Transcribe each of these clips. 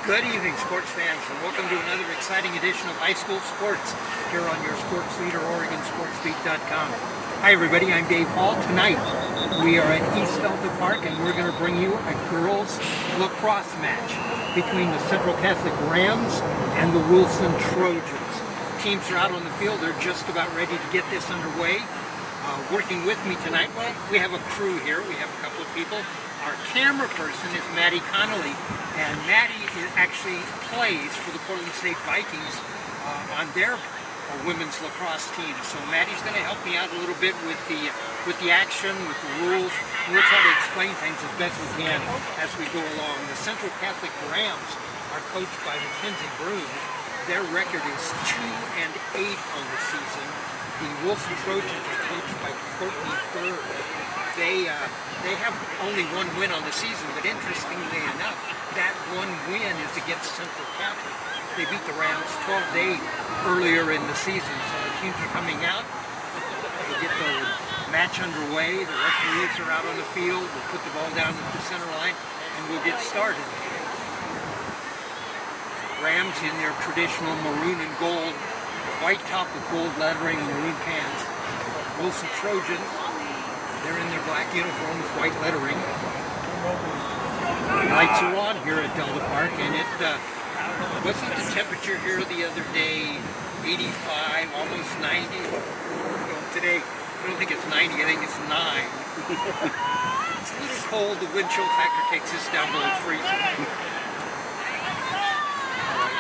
Good evening, sports fans, and welcome to another exciting edition of High School Sports here on your sports leader, OregonSportsBeat.com. Hi, everybody. I'm Dave Hall. Tonight, we are at East Delta Park, and we're going to bring you a girls' lacrosse match between the Central Catholic Rams and the Wilson Trojans. Teams are out on the field. They're just about ready to get this underway. Working with me tonight, well, we have a crew here. We have a couple of people. Our camera person is Maddie Connolly, and Maddie actually plays for the Portland State Vikings on their women's lacrosse team. So Maddie's going to help me out a little bit with the action, with the rules. And we'll try to explain things as best we can as we go along. The Central Catholic Rams are coached by Mackenzie Broom. Their record is 2-8 on the season. The Wilson Trojans are coached by Courtney Bird. They have only one win on the season, but interestingly enough, that one win is against Central Catholic. They beat the Rams 12-8 earlier in the season, so the teams are coming out. They get the match underway. The referees are out on the field. We'll put the ball down at the center line, and we'll get started. Rams in their traditional maroon and gold, white top with gold lettering and maroon pants. Wilson Trojans, they're in their black uniform with white lettering. Lights are on here at Delta Park, and it wasn't the temperature here the other day 85, almost 90. Today, I don't think it's 90, I think it's 9. It's a little cold. The wind chill factor takes us down below freezing.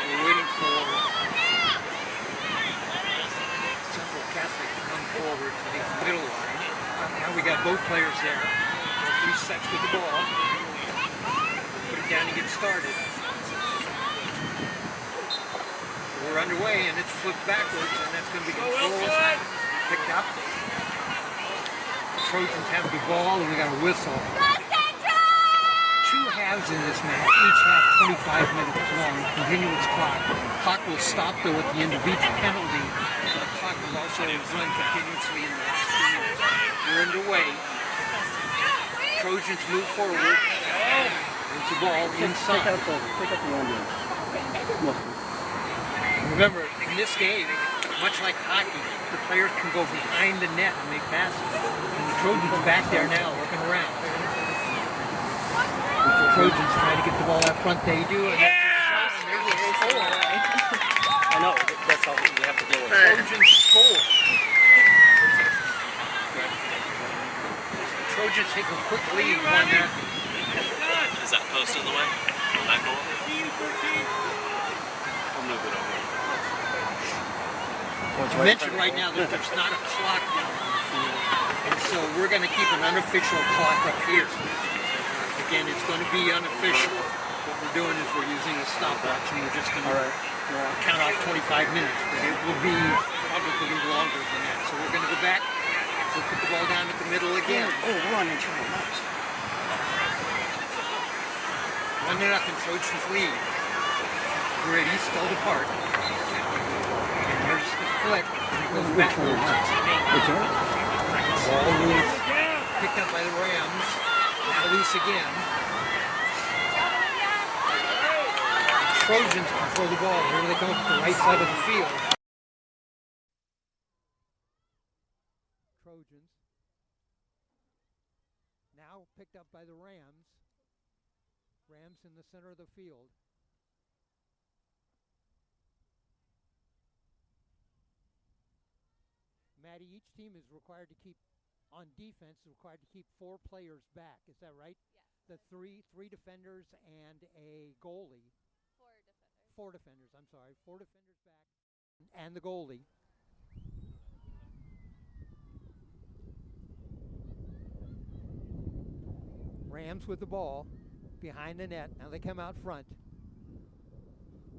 We're waiting for Central Catholic to come forward to the middle line. Now we got both players there. Referee sets with the ball. Put it down and get started. We're underway, and it's flipped backwards, and that's going to be controlled. Picked up. The Trojans have the ball, and we got a whistle. Two halves in this match, each half 25 minutes long, continuous clock. The clock will stop, though, at the end of each penalty. The clock will also run continuously in the last 2 minutes. We're underway. Trojans move forward. There's the ball inside. Pick up the ambulance. Remember, in this game, much like hockey, the players can go behind the net and make passes. And the Trojans are back there now, looking around. The Trojans trying to get the ball out front. They do, and there's a score. I know, that's all we have to deal with. Trojans score. The Trojans take a quick lead, 1-0. Is that post in the way? On that goal? I'll move it over. I mentioned right now that there's not a clock down on the field, and so we're going to keep an unofficial clock up here. Again, it's going to be unofficial. What we're doing is we're using a stopwatch, and we're just going to count off 25 minutes, but it will be probably longer than that. So we're going to go back. We'll put the ball down at the middle again. Run and try much. 1-0 Trojans lead. We're at East Delta Park. And there's the flip. And it goes backwards. Ball loose. Picked up by the Rams. Now loose again. The Trojans control the ball. Here they come up to the right side of the field. Trojans. Now picked up by the Rams. Rams in the center of the field. Maddie, each team is required to keep, on defense, is required to keep 4 players back. Is that right? Yes. The three defenders and a goalie. 4 defenders. 4 defenders, I'm sorry. 4 defenders back and the goalie. Rams with the ball behind the net. Now they come out front.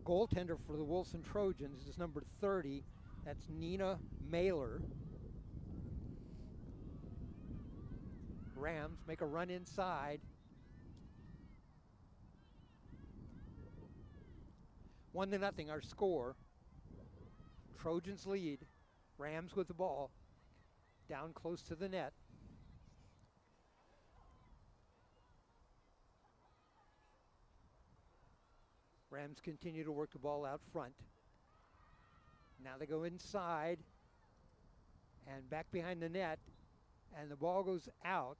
Goaltender for the Wilson Trojans is number 30. That's Nina Mailer. Rams make a run inside. 1-0 our score. Trojans lead. Rams with the ball. Down close to the net. Rams continue to work the ball out front. Now they go inside and back behind the net, and the ball goes out.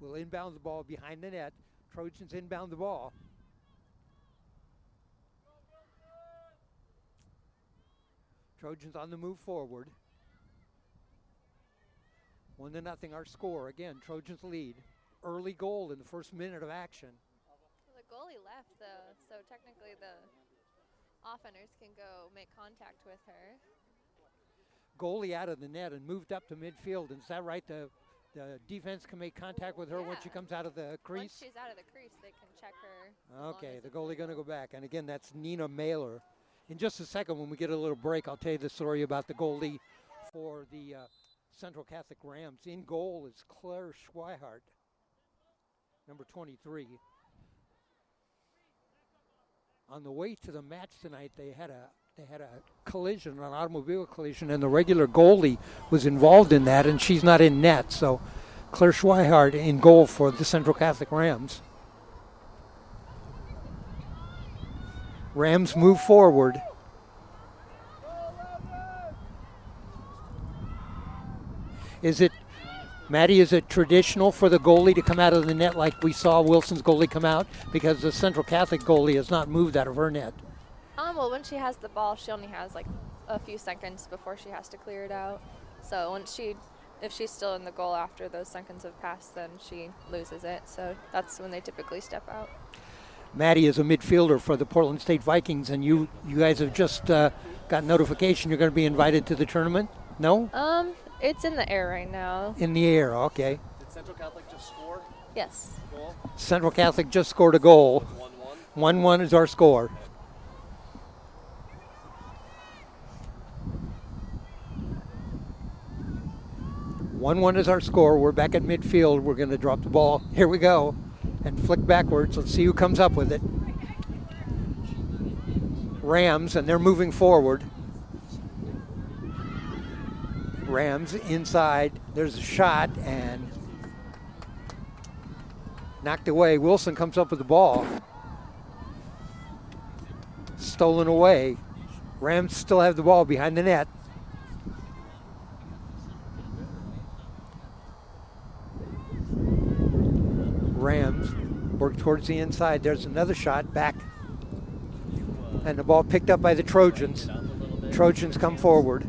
Will inbound the ball behind the net. Trojans inbound the ball. Trojans on the move forward. 1-0 our score. Again, Trojans lead. Early goal in the first minute of action. The goalie left though, so technically the offenders can go make contact with her. Goalie out of the net and moved up to midfield. Is that right? The defense can make contact with her once she comes out of the crease? Once she's out of the crease, they can check her. Okay, the goalie going to go back. And again, that's Nina Mailer. In just a second, when we get a little break, I'll tell you the story about the goalie for the Central Catholic Rams. In goal is Claire Schweihart, number 23. On the way to the match tonight, they had a collision, an automobile collision, and the regular goalie was involved in that, and she's not in net. So Claire Schweihart in goal for the Central Catholic Rams. Rams move forward. Is it traditional for the goalie to come out of the net like we saw Wilson's goalie come out? Because the Central Catholic goalie has not moved out of her net. Well, when she has the ball, she only has like a few seconds before she has to clear it out. So if she's still in the goal after those seconds have passed, then she loses it. So that's when they typically step out. Maddie is a midfielder for the Portland State Vikings, and you guys have just got notification you're going to be invited to the tournament? No? It's in the air right now. In the air, okay. Did Central Catholic just score? Yes. Goal? Central Catholic just scored a goal. 1-1. 1-1 is our score. Is our score. We're back at midfield. We're going to drop the ball. Here we go. And flick backwards. Let's see who comes up with it. Rams, and they're moving forward. Rams inside. There's a shot and knocked away. Wilson comes up with the ball. Stolen away. Rams still have the ball behind the net. Rams work towards the inside. There's another shot back. And the ball picked up by the Trojans. Trojans come forward.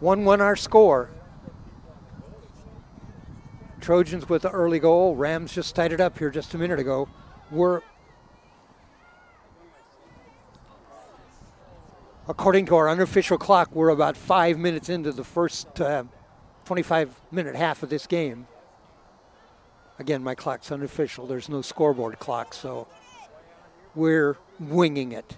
1-1 our score. Trojans with the early goal. Rams just tied it up here just a minute ago. According to our unofficial clock, we're about 5 minutes into the first 25-minute half of this game. Again, my clock's unofficial. There's no scoreboard clock, so we're winging it.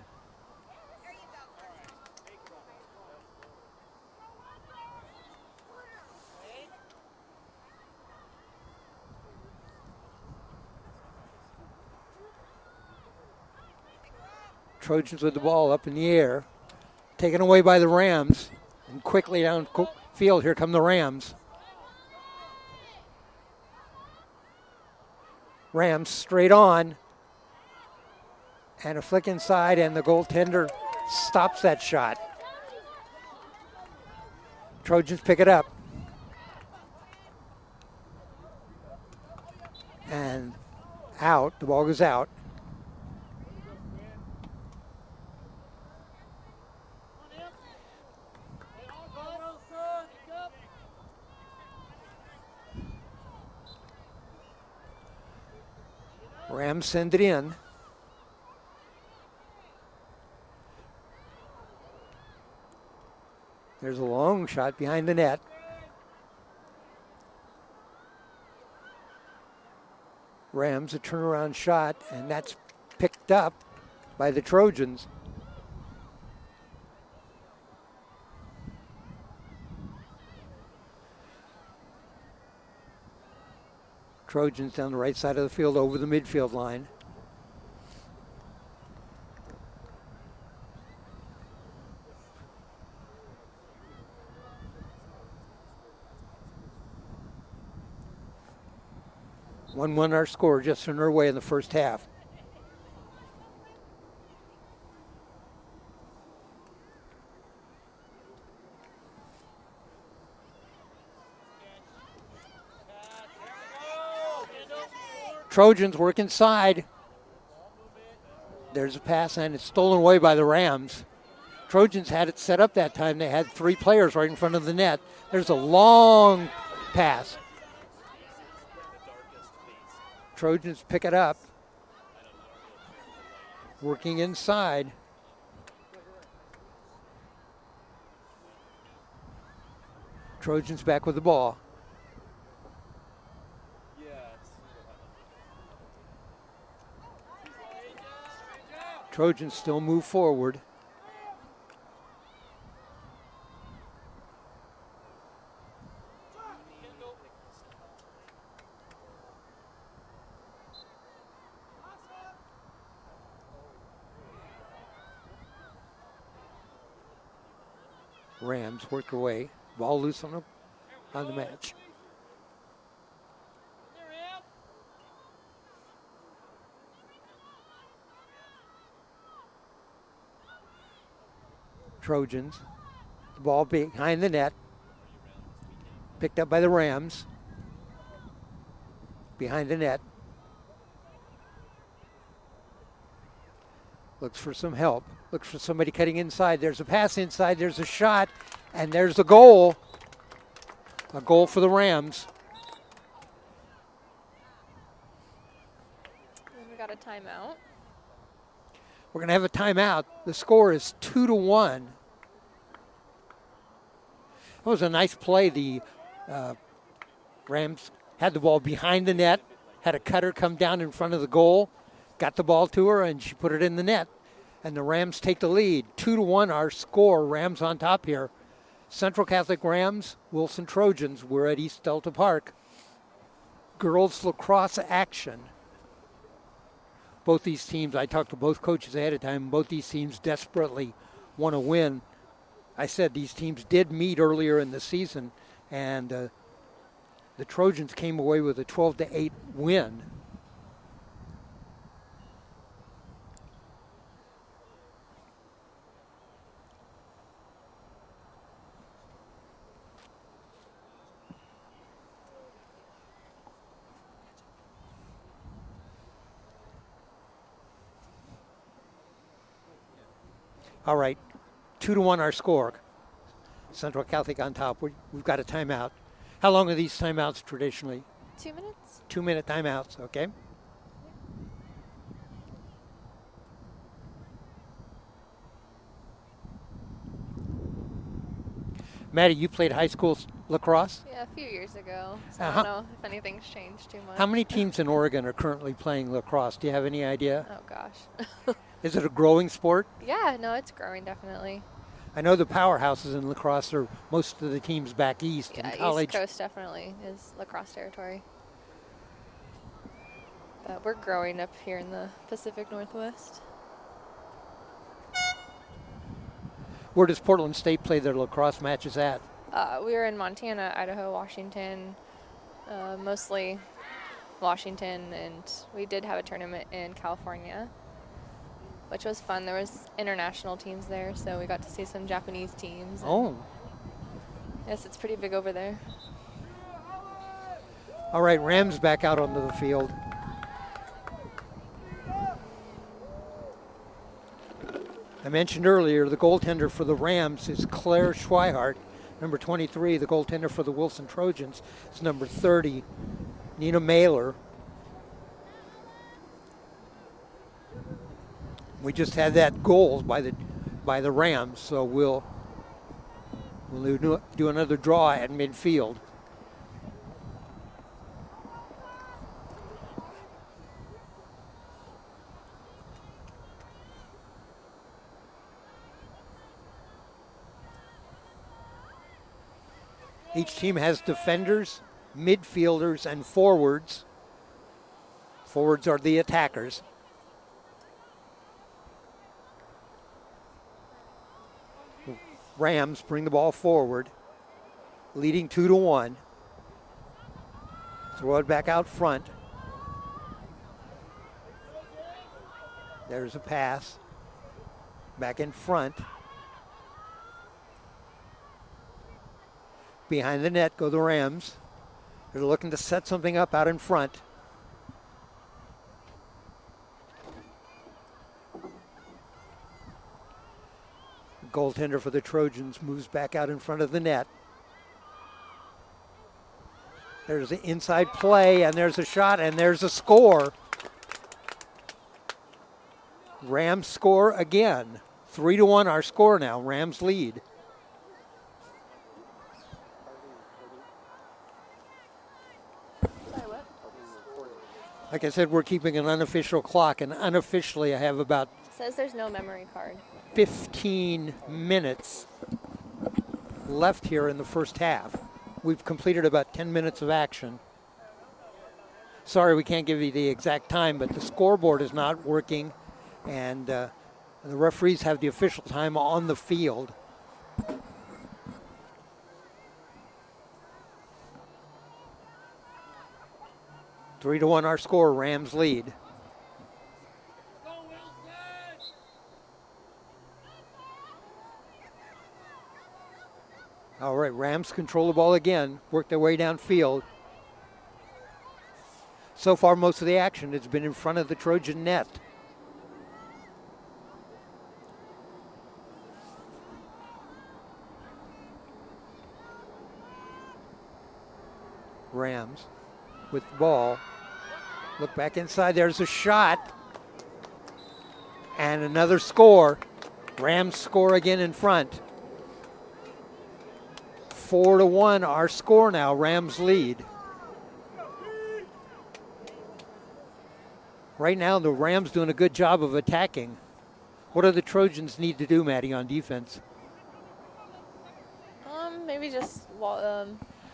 Trojans with the ball up in the air, taken away by the Rams, and quickly down field, here come the Rams. Rams straight on, and a flick inside, and the goaltender stops that shot. Trojans pick it up. And out, the ball goes out. Rams send it in. There's a long shot behind the net. Rams a turnaround shot, and that's picked up by the Trojans. Trojans down the right side of the field over the midfield line. 1-1 our score, just underway in the first half. Trojans work inside. There's a pass, and it's stolen away by the Rams. Trojans had it set up that time. They had 3 players right in front of the net. There's a long pass. Trojans pick it up. Working inside. Trojans back with the ball. Trojans still move forward. Rams work away. Ball loose on the match. Trojans. The ball behind the net. Picked up by the Rams. Behind the net. Looks for some help. Looks for somebody cutting inside. There's a pass inside. There's a shot. And there's a goal. A goal for the Rams. And we got a timeout. We're going to have a timeout. The score is 2-1. That was a nice play. The Rams had the ball behind the net, had a cutter come down in front of the goal, got the ball to her, and she put it in the net. And the Rams take the lead. 2-1 our score. Rams on top here. Central Catholic Rams, Wilson Trojans. We're at East Delta Park. Girls lacrosse action. Both these teams, I talked to both coaches ahead of time, both these teams desperately want to win. I said these teams did meet earlier in the season, and the Trojans came away with a 12-8 win. All right, 2-1 our score. Central Catholic on top. We've got a timeout. How long are these timeouts traditionally? 2 minutes. 2-minute timeouts, okay. Maddie, you played high school lacrosse? Yeah, a few years ago. So I Uh-huh. don't know if anything's changed too much. How many teams in Oregon are currently playing lacrosse? Do you have any idea? Oh, gosh. Is it a growing sport? Yeah, no, it's growing, definitely. I know the powerhouses in lacrosse are most of the teams back east in Yeah, college. East Coast definitely is lacrosse territory. But we're growing up here in the Pacific Northwest. Where does Portland State play their lacrosse matches at? We were in Montana, Idaho, Washington, mostly Washington, and we did have a tournament in California, which was fun. There was international teams there, so we got to see some Japanese teams. Oh. Yes, it's pretty big over there. All right, Rams back out onto the field. I mentioned earlier the goaltender for the Rams is Claire Schweihart. Number 23, the goaltender for the Wilson Trojans, is number 30, Nina Mailer. We just had that goal by the Rams, so we'll do another draw at midfield. Each team has defenders, midfielders, and forwards. Forwards are the attackers. Rams bring the ball forward, leading 2-1. Throw it back out front. There's a pass. Back in front. Behind the net go the Rams. They're looking to set something up out in front. Goaltender for the Trojans moves back out in front of the net. There's an inside play, and there's a shot, and there's a score. Rams score again. 3-1 our score now. Rams lead. Like I said, we're keeping an unofficial clock, and unofficially I have about It says there's no memory card. 15 minutes left here in the first half. We've completed about 10 minutes of action. Sorry, we can't give you the exact time, but the scoreboard is not working, and the referees have the official time on the field. Three to one our score, Rams lead. All right, Rams control the ball again, work their way downfield. So far, most of the action has been in front of the Trojan net. Rams with the ball. Look back inside, there's a shot. And another score. Rams score again in front. 4-1 our score now, Rams lead. Right now the Rams doing a good job of attacking. What do the Trojans need to do, Maddie, on defense? Maybe just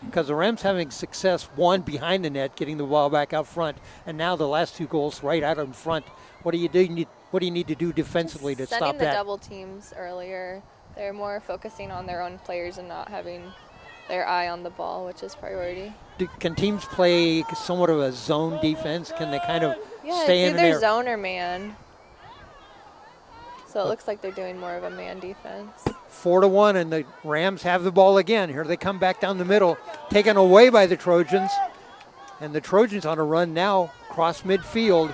because the Rams having success, one behind the net, getting the ball back out front, and now the last two goals right out in front. What do you do? What do you need to do defensively to stop that? setting the double teams earlier. They're more focusing on their own players and not having their eye on the ball, which is priority. Can teams play somewhat of a zone defense? Can they kind of stay in it's there? either zone or man. So it looks like they're doing more of a man defense. 4-1, and the Rams have the ball again. Here they come back down the middle, taken away by the Trojans. And the Trojans on a run now, cross midfield.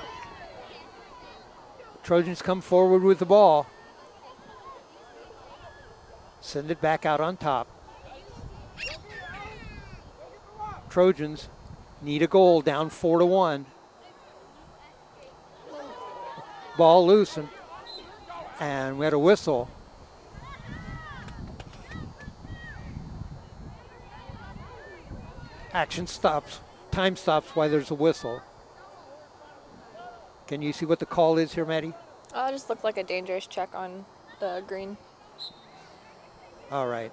Trojans come forward with the ball. Send it back out on top. Trojans need a goal, down 4-1. Ball loose, and we had a whistle. Action stops. Time stops while there's a whistle. Can you see what the call is here, Maddie? Oh, it just looked like a dangerous check on the green. All right.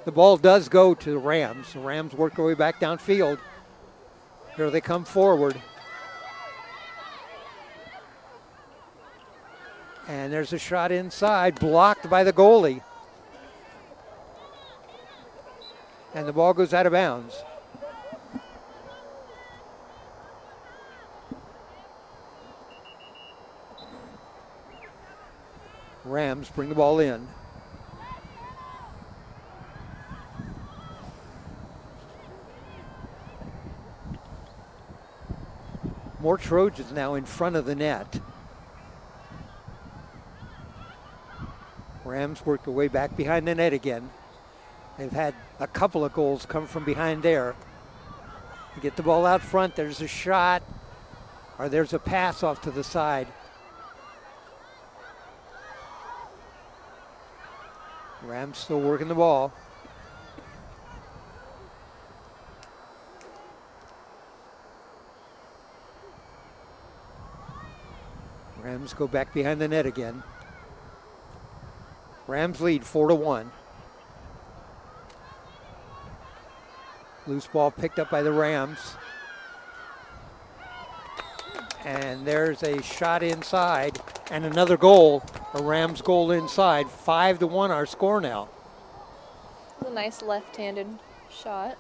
The ball does go to the Rams. The Rams work their way back downfield. Here they come forward. And there's a shot inside, blocked by the goalie. And the ball goes out of bounds. Rams bring the ball in. More Trojans now in front of the net. Rams work their way back behind the net again. They've had a couple of goals come from behind there. You get the ball out front, there's a shot, or there's a pass off to the side. Rams still working the ball. Rams go back behind the net again. Rams lead 4-1. Loose ball picked up by the Rams. And there's a shot inside and another goal, a Rams goal inside. 5-1 our score now. A nice left-handed shot.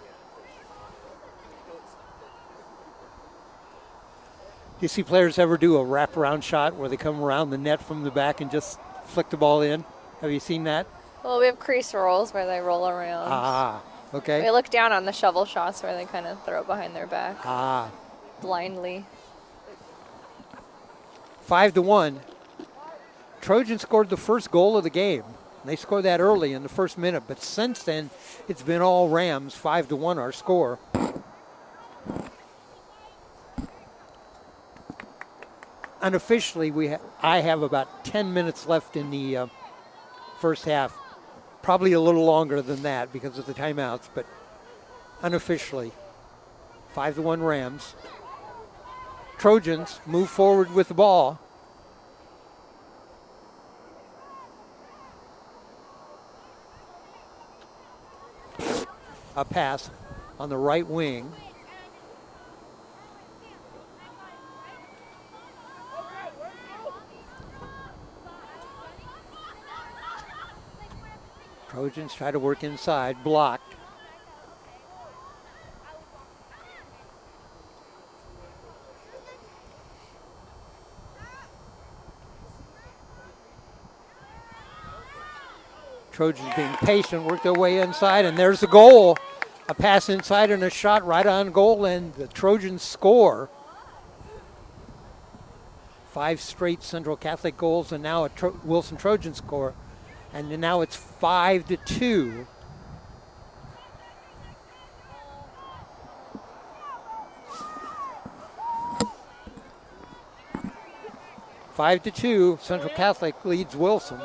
you see players ever do a wraparound shot where they come around the net from the back and just flick the ball in? Have you seen that? Well, we have crease rolls where they roll around. Ah, okay. We look down on the shovel shots where they kind of throw it behind their back. Ah. Blindly. 5-1. Trojans scored the first goal of the game. They scored that early in the first minute, but since then, it's been all Rams. 5-1 our score. Unofficially, I have about 10 minutes left in the first half. Probably a little longer than that because of the timeouts, but unofficially, 5-1 Rams. Trojans move forward with the ball. A pass on the right wing. Trojans try to work inside, blocked. Trojans being patient, work their way inside, and there's the goal. A pass inside and a shot right on goal, and the Trojans score. 5 straight Central Catholic goals, and now a Wilson Trojan score. And now it's 5-2. Central Catholic leads Wilson.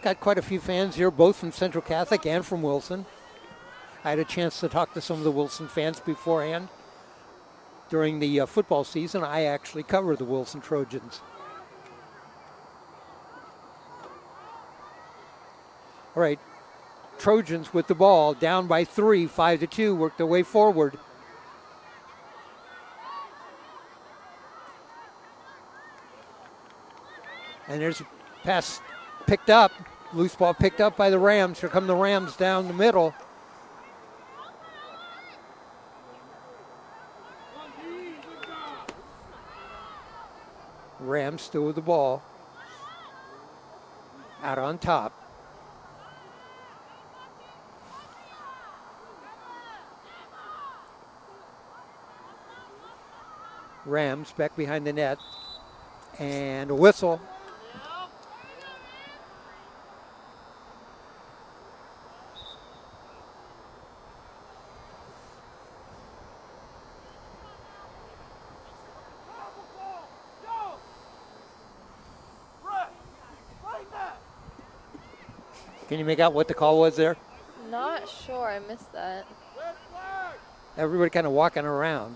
Got quite a few fans here, both from Central Catholic and from Wilson. I had a chance to talk to some of the Wilson fans beforehand. During the football season, I actually cover the Wilson Trojans. All right, Trojans with the ball, down by 3, 5-2, work their way forward. And there's a pass picked up. Loose ball picked up by the Rams. Here come the Rams down the middle. Rams still with the ball. Out on top. Rams back behind the net. And a whistle. Can you make out what the call was there? Not sure. I missed that. Everybody kind of walking around.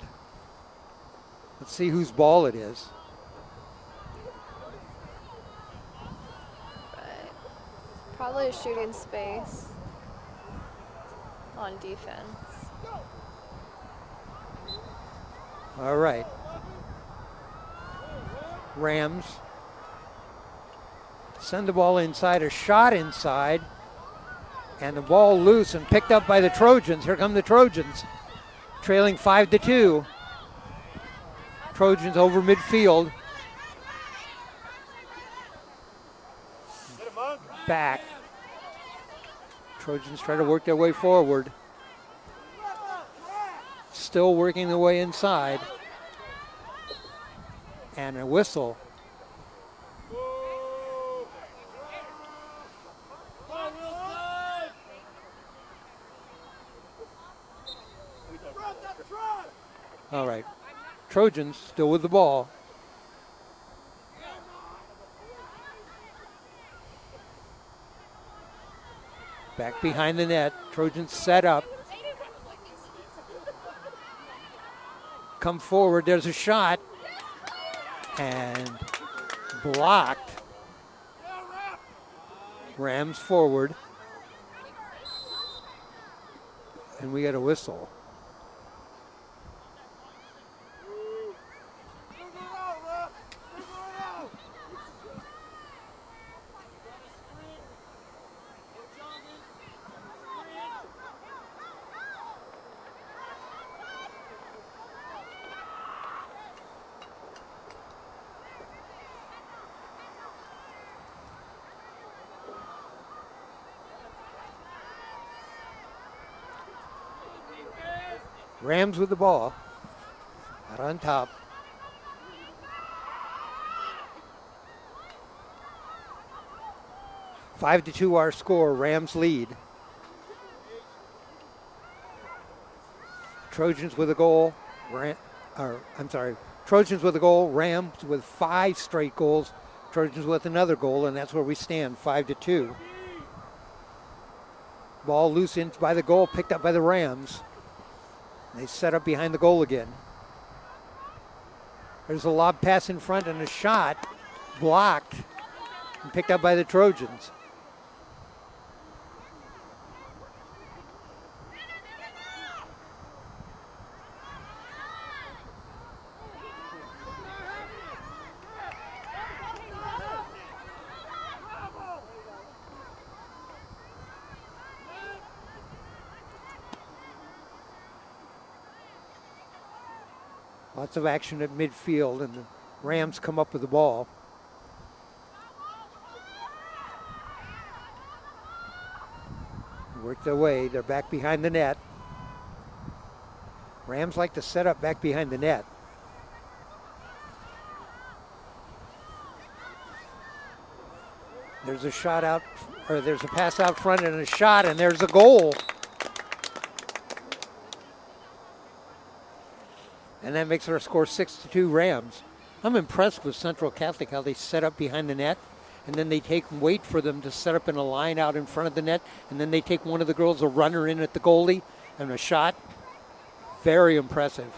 Let's see whose ball it is. Right. Probably a shooting space on defense. All right. Rams send the ball inside, a shot inside, and the ball loose and picked up by the Trojans. Here come the Trojans, trailing 5-2. Trojans over midfield. Back. Trojans try to work their way forward. Still working their way inside. And a whistle. All right. Trojans still with the ball. Back behind the net. Trojans set up. Come forward. There's a shot. And blocked. Rams forward. And we got a whistle. Rams with the ball. Out on top. Five to 2 our score. Rams lead. Trojans with a goal. Trojans with a goal. Rams with 5 straight goals. Trojans with another goal, and that's where we stand, 5 to 2. Ball loose in by the goal, picked up by the Rams. They set up behind the goal again. There's a lob pass in front and a shot blocked and picked up by the Trojans. Lots of action at midfield, and the Rams come up with the ball. Work their way. They're back behind the net. Rams like to set up back behind the net. There's a shot out, or there's a pass out front and a shot, and there's a goal. And that makes our score 6 to 2 Rams. I'm impressed with Central Catholic, how they set up behind the net, and then they wait for them to set up in a line out in front of the net, and then they take one of the girls, a runner in at the goalie, and a shot. Very impressive.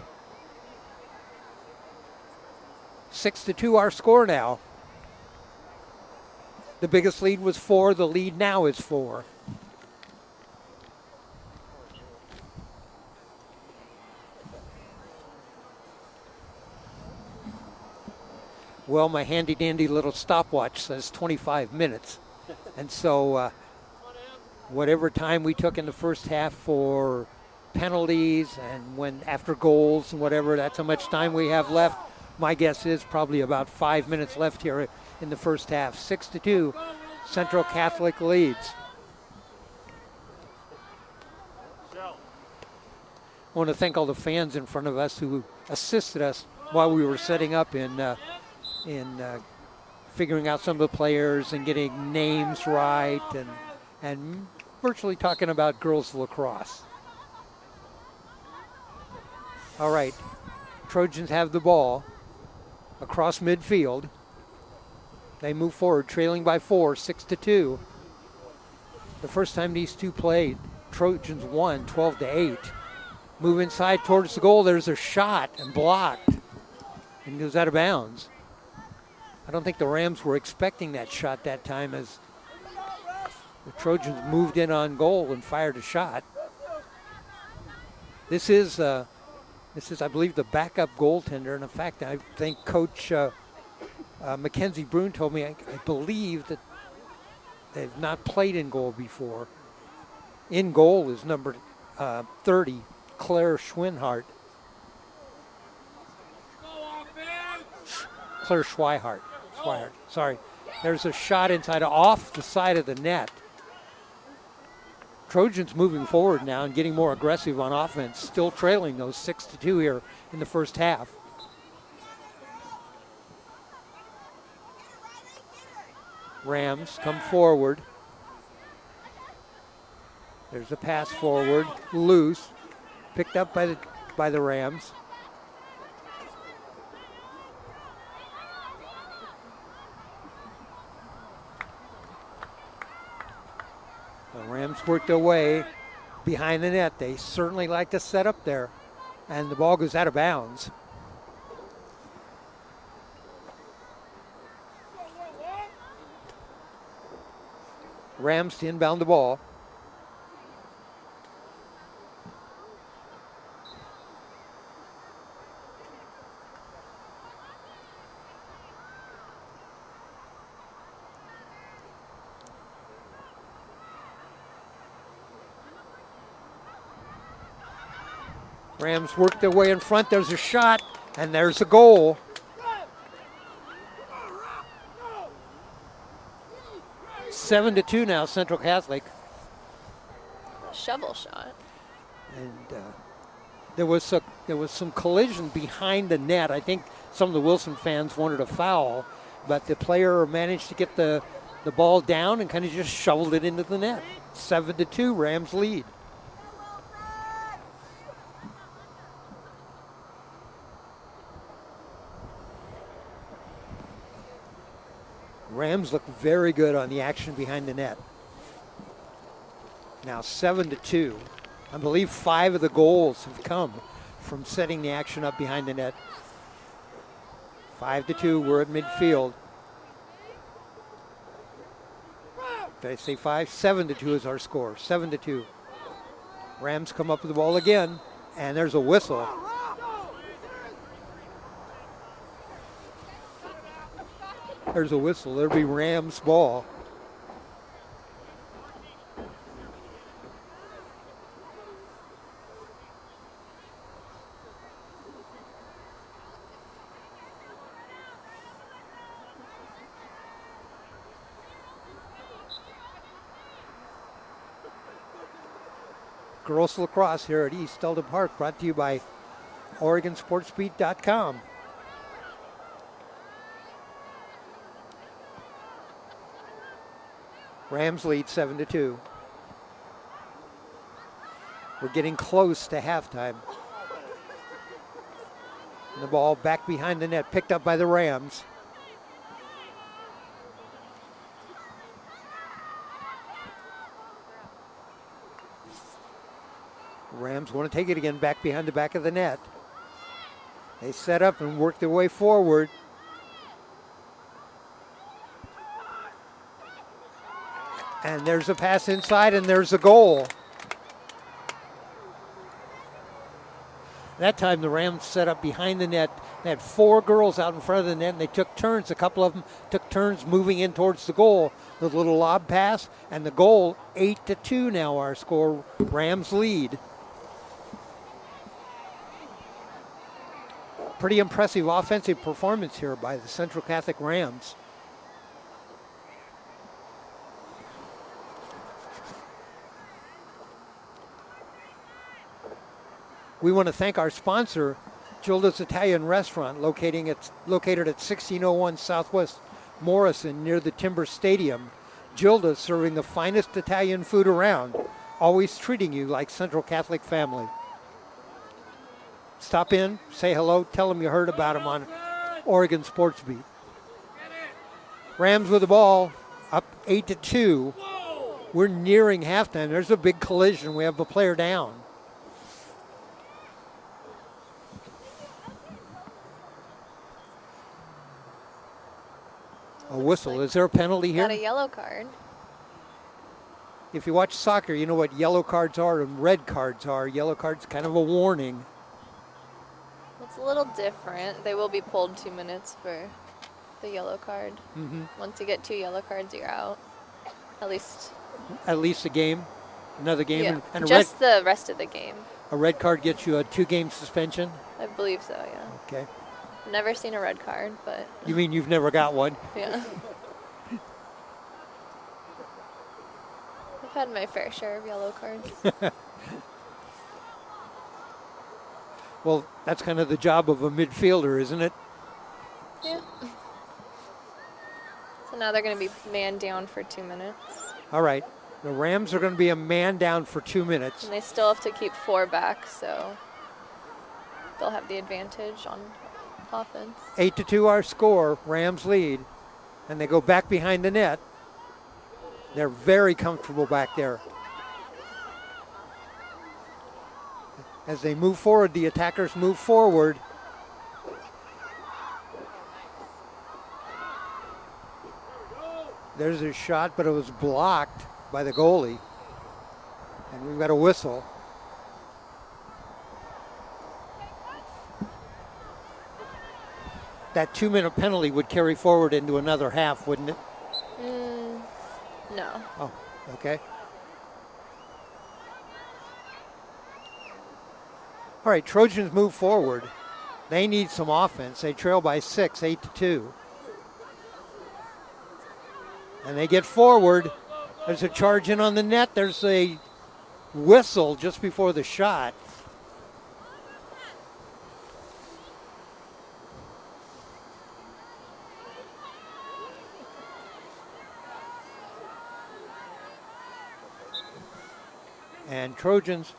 6 to 2 our score now. The biggest lead was 4. The lead now is 4. Well, my handy-dandy little stopwatch says 25 minutes. And so whatever time we took in the first half for penalties and after goals and whatever, that's how much time we have left. My guess is probably about 5 minutes left here in the first half. 6 to 2, Central Catholic leads. I want to thank all the fans in front of us who assisted us while we were setting up in figuring out some of the players and getting names right and virtually talking about girls lacrosse. All right, Trojans have the ball across midfield. They move forward, trailing by 4, 6 to 2. The first time these two played, Trojans won 12 to 8. Move inside towards the goal. There's a shot and blocked and goes out of bounds. I don't think the Rams were expecting that shot that time as the Trojans moved in on goal and fired a shot. This is, I believe, the backup goaltender. And in fact, I think Coach Mackenzie Brune told me, I believe that they've not played in goal before. In goal is number 30, Claire Schweinhart. Claire Schweihart. Sorry. There's a shot inside off the side of the net. Trojans moving forward now and getting more aggressive on offense, still trailing those 6 to 2 here in the first half. Rams come forward. There's a pass forward, loose, picked up by the Rams. The Rams worked their way behind the net. They certainly like to set up there, and the ball goes out of bounds. Rams to inbound the ball. Rams work their way in front. There's a shot, and there's a goal. Seven to 2 now, Central Catholic. Shovel shot. And There was some collision behind the net. I think some of the Wilson fans wanted a foul, but the player managed to get the ball down and kind of just shoveled it into the net. 7-2, Rams lead. Rams look very good on the action behind the net. Now 7-2. I believe 5 of the goals have come from setting the action up behind the net. 5-2, we're at midfield. Did I say 5? 7-2 is our score, 7-2. Rams come up with the ball again, and there's a whistle. There's a whistle, there'll be Rams ball. Girls Lacrosse here at East Delta Park, brought to you by OregonSportsBeat.com. Rams lead 7-2. We're getting close to halftime. And the ball back behind the net, picked up by the Rams. Rams want to take it again back behind the back of the net. They set up and work their way forward. And there's a pass inside, and there's a goal. That time the Rams set up behind the net. They had 4 girls out in front of the net, and they took turns. A couple of them took turns moving in towards the goal. The little lob pass, and the goal, 8-2 now our score. Rams lead. Pretty impressive offensive performance here by the Central Catholic Rams. We want to thank our sponsor, Gilda's Italian Restaurant, located at 1601 Southwest Morrison near the Timber Stadium. Gilda's serving the finest Italian food around, always treating you like Central Catholic family. Stop in, say hello, tell them you heard about them on Oregon Sports Beat. Rams with the ball, up 8-2. We're nearing halftime. There's a big collision. We have a player down. A whistle. Is there a penalty here? Got a yellow card. If you watch soccer, you know what yellow cards are and red cards are. Yellow cards kind of a warning. It's a little different. They will be pulled 2 minutes for the yellow card. Mm-hmm. Once you get 2 yellow cards, you're out. At least a game, another game, yeah, and just the rest of the game. A red card gets you a 2-game suspension? I believe so, yeah. Okay. Never seen a red card, but... You mean you've never got one? Yeah. I've had my fair share of yellow cards. Well, that's kind of the job of a midfielder, isn't it? Yeah. So now they're going to be man down for 2 minutes. All right. The Rams are going to be a man down for 2 minutes. And they still have to keep 4 back, so they'll have the advantage on offense. 8-2 our score. Rams lead. And they go back behind the net. They're very comfortable back there. As they move forward, the attackers move forward. There's a shot, but it was blocked by the goalie. And we've got a whistle. That 2-minute penalty would carry forward into another half, wouldn't it? No. Oh, okay. All right, Trojans move forward. They need some offense. They trail by 6, 8-2. And they get forward. There's a charge in on the net. There's a whistle just before the shot. And Trojans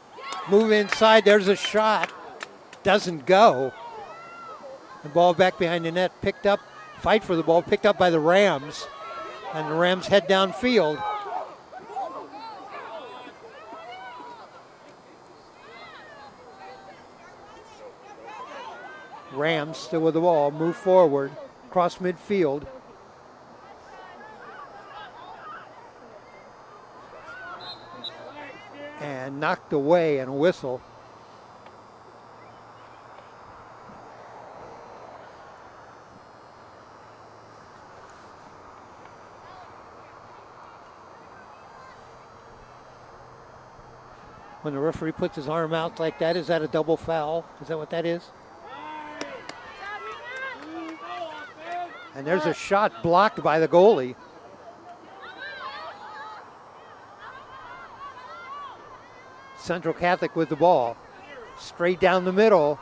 move inside. There's a shot. Doesn't go. The ball back behind the net, picked up, fight for the ball, picked up by the Rams. And the Rams head downfield. Rams still with the ball, move forward, cross midfield. And knocked away and a whistle. When the referee puts his arm out like that, is that a double foul? Is that what that is? And there's a shot blocked by the goalie. Central Catholic with the ball. Straight down the middle.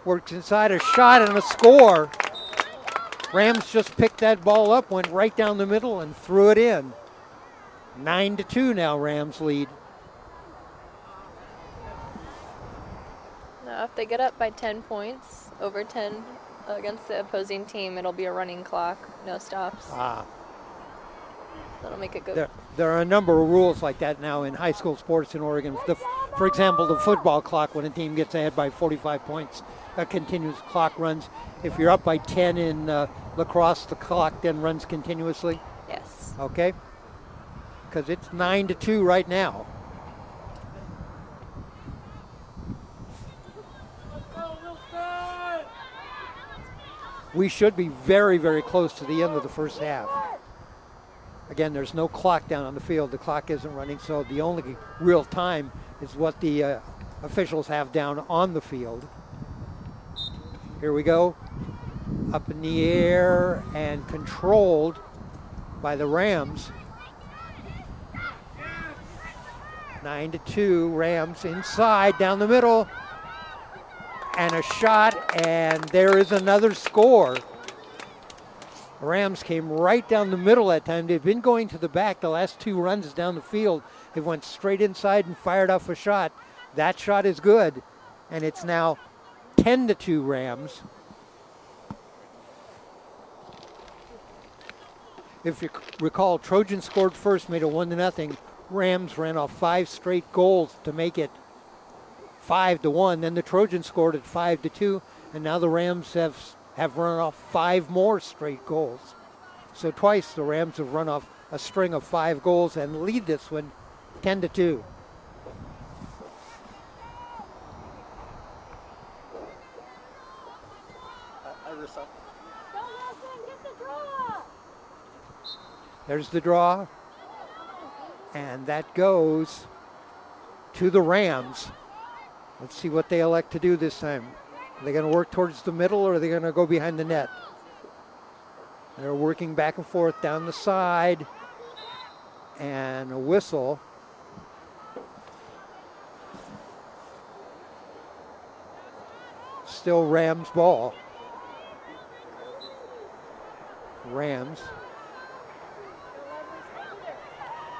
Works inside, a shot and a score. Rams just picked that ball up, went right down the middle and threw it in. 9-2 now, Rams lead. Now, if they get up by 10 points, over 10 against the opposing team, it'll be a running clock, no stops. That'll make it good. There are a number of rules like that now in high school sports in Oregon. For example, the football clock, when a team gets ahead by 45 points, a continuous clock runs. If you're up by 10 in lacrosse, the clock then runs continuously. Yes. Okay? Because it's 9-2 right now. We should be very, very close to the end of the first half. Again, there's no clock down on the field. The clock isn't running, so the only real time is what the officials have down on the field. Here we go. Up in the air and controlled by the Rams. 9-2, Rams inside, down the middle. And a shot, and there is another score. The Rams came right down the middle that time. They've been going to the back the last two runs down the field. They went straight inside and fired off a shot. That shot is good, and it's now 10-2 Rams. If you recall, Trojans scored first, made it 1-0. Rams ran off 5 straight goals to make it 5-1. Then the Trojans scored at 5-2, and now the Rams have run off 5 more straight goals. So twice the Rams have run off a string of 5 goals and lead this one 10-2. There's the draw, and that goes to the Rams. Let's see what they elect to do this time. Are they going to work towards the middle, or are they going to go behind the net? They're working back and forth down the side, and a whistle. Still Rams ball. Rams.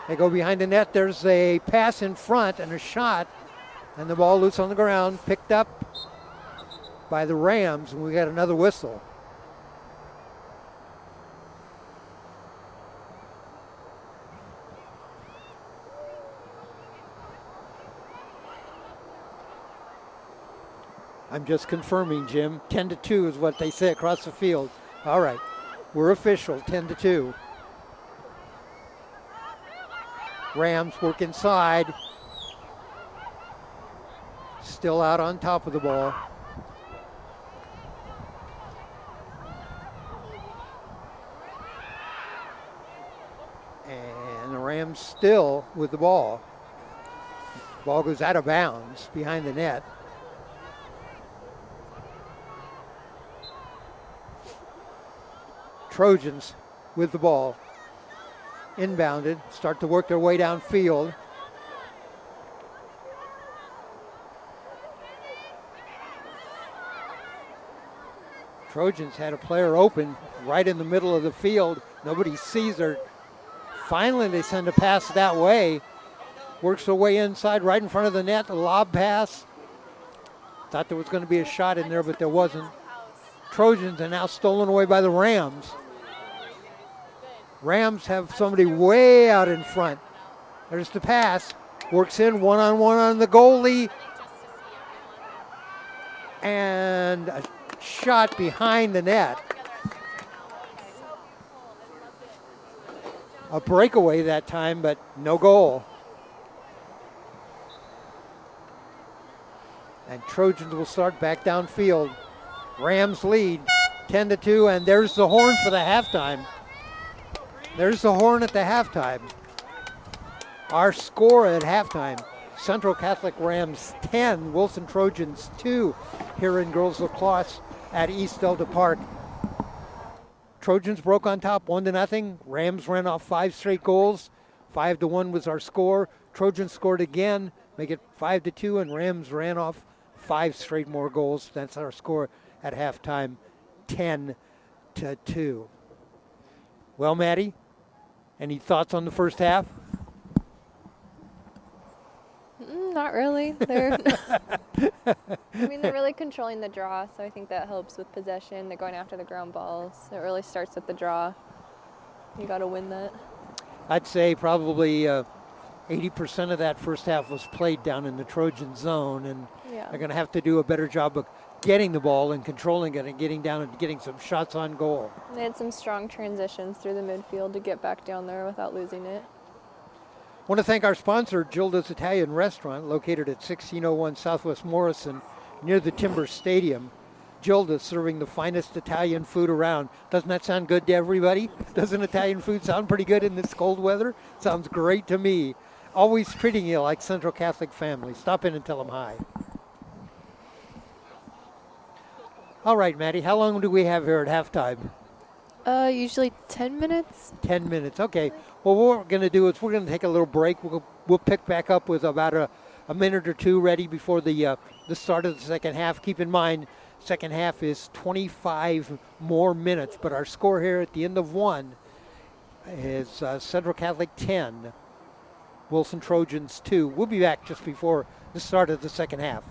They go behind the net. There's a pass in front and a shot, and the ball loose on the ground, picked up by the Rams, and we got another whistle. I'm just confirming, Jim. 10-2 is what they say across the field. All right, we're official, 10-2. Rams work inside. Still out on top of the ball. And the Rams still with the ball. Ball goes out of bounds behind the net. Trojans with the ball. Inbounded, start to work their way downfield. Trojans had a player open right in the middle of the field. Nobody sees her Finally, they send a pass that way. Works their way inside, right in front of the net. A lob pass. Thought there was going to be a shot in there, but there wasn't. Trojans are now stolen away by the Rams. Rams have somebody way out in front. There's the pass. Works in one-on-one on the goalie. And a shot behind the net. A breakaway that time, but no goal. And Trojans will start back downfield. Rams lead 10-2, and there's the horn for the halftime. There's the horn at the halftime. Our score at halftime, Central Catholic Rams 10, Wilson Trojans 2 here in girls lacrosse at East Delta Park. Trojans broke on top 1-0. Rams ran off 5 straight goals. 5-1 was our score. Trojans scored again, make it 5-2, and Rams ran off 5 straight more goals. That's our score at halftime, 10-2. Well, Maddie, any thoughts on the first half? Not really. They're they're really controlling the draw, so I think that helps with possession. They're going after the ground balls. It really starts with the draw. You got to win that. I'd say probably 80% of that first half was played down in the Trojan zone, and they're going to have to do a better job of getting the ball and controlling it and getting down and getting some shots on goal. They had some strong transitions through the midfield to get back down there without losing it. I want to thank our sponsor, Gilda's Italian Restaurant, located at 1601 Southwest Morrison, near the Timber Stadium. Gilda's serving the finest Italian food around. Doesn't that sound good to everybody? Doesn't Italian food sound pretty good in this cold weather? Sounds great to me. Always treating you like Central Catholic family. Stop in and tell them hi. All right, Maddie, how long do we have here at halftime? Usually 10 minutes. 10 minutes, okay. Well, what we're going to do is we're going to take a little break. We'll pick back up with about a minute or two ready before the start of the second half. Keep in mind, second half is 25 more minutes, but our score here at the end of one is Central Catholic 10, Wilson Trojans 2. We'll be back just before the start of the second half.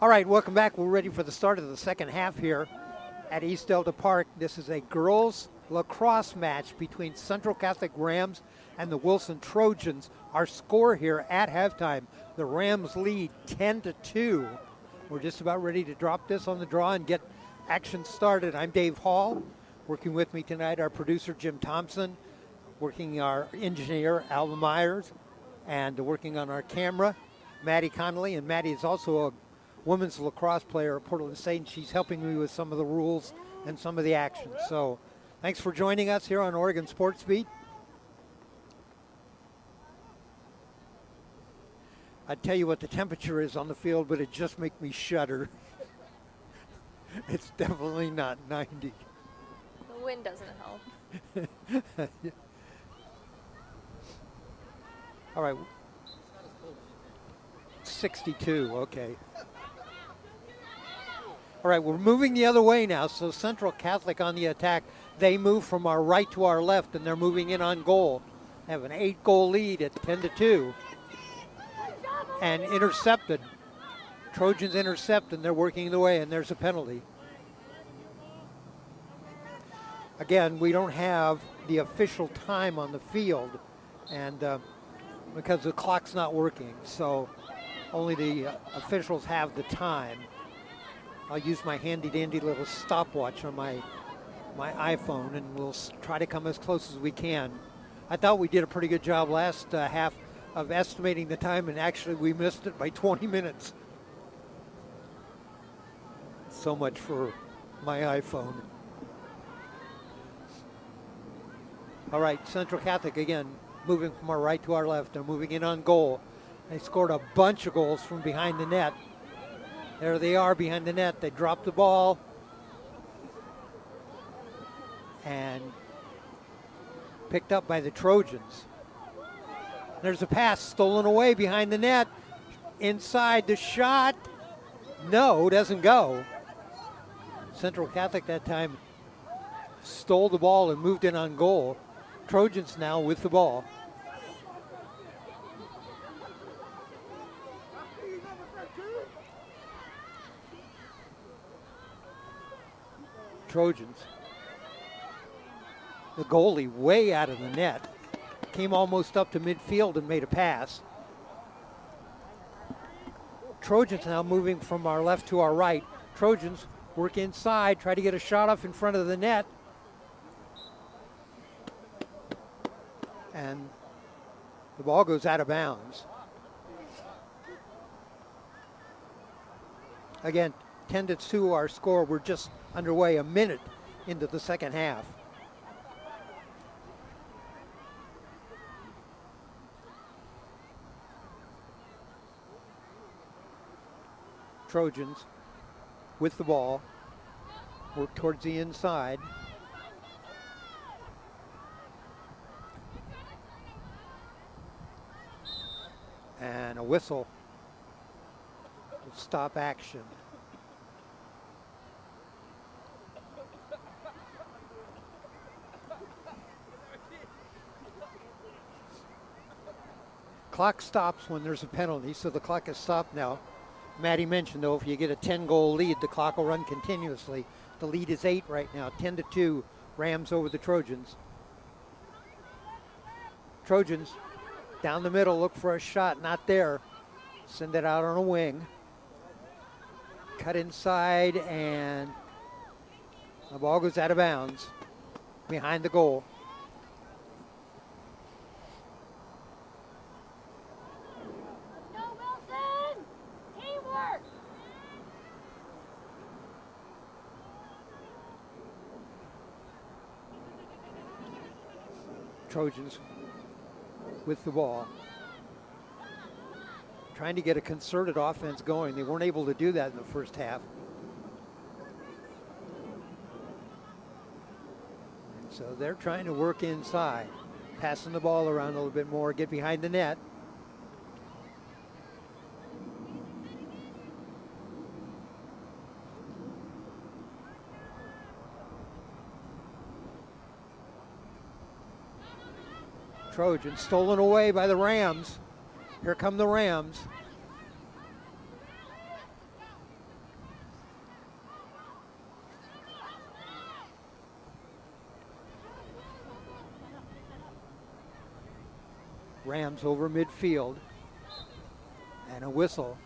All right, welcome back. We're ready for the start of the second half here at East Delta Park. This is a girls lacrosse match between Central Catholic Rams and the Wilson Trojans. Our score here at halftime, the Rams lead 10-2. We're just about ready to drop this on the draw and get action started. I'm Dave Hall. Working with me tonight, our producer, Jim Thompson. Working our engineer, Alva Myers. And working on our camera, Maddie Connolly. And Maddie is also a women's lacrosse player at Portland State, and she's helping me with some of the rules and some of the action. So thanks for joining us here on Oregon Sports Beat. I'd tell you what the temperature is on the field, but it just makes me shudder. It's definitely not 90. The wind doesn't help. All right. 62, okay. All right, we're moving the other way now. So Central Catholic on the attack. They move from our right to our left, and they're moving in on goal. They have an 8-goal lead at 10-2. And intercepted. Trojans intercept, and they're working the way, and there's a penalty. Again, we don't have the official time on the field, and because the clock's not working, so only the officials have the time. I'll use my handy-dandy little stopwatch on my iPhone, and we'll try to come as close as we can. I thought we did a pretty good job last half of estimating the time, and actually we missed it by 20 minutes. So much for my iPhone. All right, Central Catholic again, moving from our right to our left. They're moving in on goal. They scored a bunch of goals from behind the net. There they are behind the net. They dropped the ball. And picked up by the Trojans. There's a pass stolen away behind the net. Inside the shot. No, doesn't go. Central Catholic that time stole the ball and moved in on goal. Trojans now with the ball. Trojans. The goalie way out of the net. Came almost up to midfield and made a pass. Trojans now moving from our left to our right. Trojans work inside, try to get a shot off in front of the net. And the ball goes out of bounds. Again, 10-2 our score. We're just underway a minute into the second half. Trojans with the ball, work towards the inside. And a whistle to stop action. Clock stops when there's a penalty, so the clock is stopped now. Maddie mentioned, though, if you get a 10-goal lead, the clock will run continuously. The lead is 8 right now, 10-2, Rams over the Trojans. Trojans down the middle, look for a shot, not there. Send it out on a wing. Cut inside, and the ball goes out of bounds behind the goal. Trojans with the ball. Trying to get a concerted offense going. They weren't able to do that in the first half. And so they're trying to work inside, passing the ball around a little bit more, get behind the net. Trojans stolen away by the Rams. Here come the Rams. Rams over midfield. And a whistle.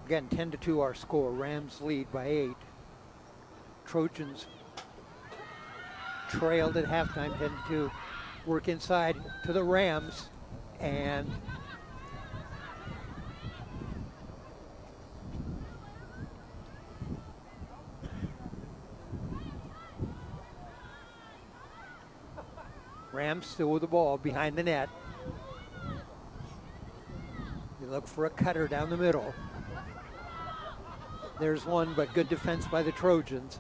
Again, 10-2 our score. Rams lead by 8. Trojans trailed at halftime, 10-2. Work inside to the Rams, and Rams still with the ball behind the net. They look for a cutter down the middle. There's one, but good defense by the Trojans.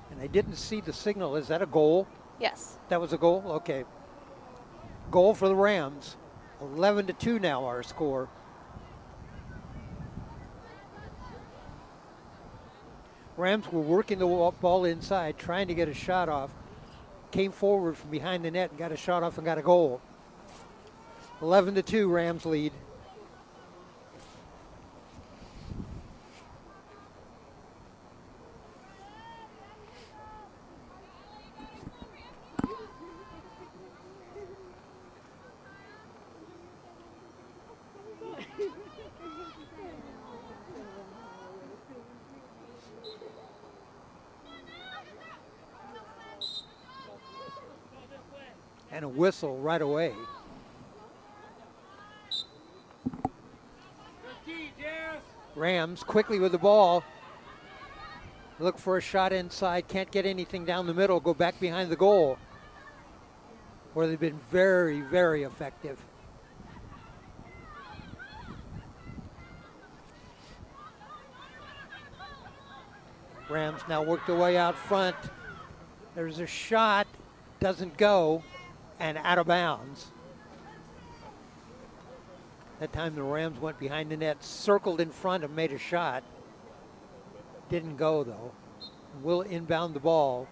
And I didn't see the signal. Is that a goal? Yes. That was a goal? Okay. Goal for the Rams. 11-2 now our score. Rams were working the ball inside, trying to get a shot off. Came forward from behind the net and got a shot off and got a goal. 11-2 Rams lead. And a whistle right away. Rams quickly with the ball. Look for a shot inside. Can't get anything down the middle. Go back behind the goal, where they've been very, very effective. Rams now work their way out front. There's a shot. Doesn't go, and out of bounds. That time the Rams went behind the net, circled in front and made a shot. Didn't go though. Will inbound the ball.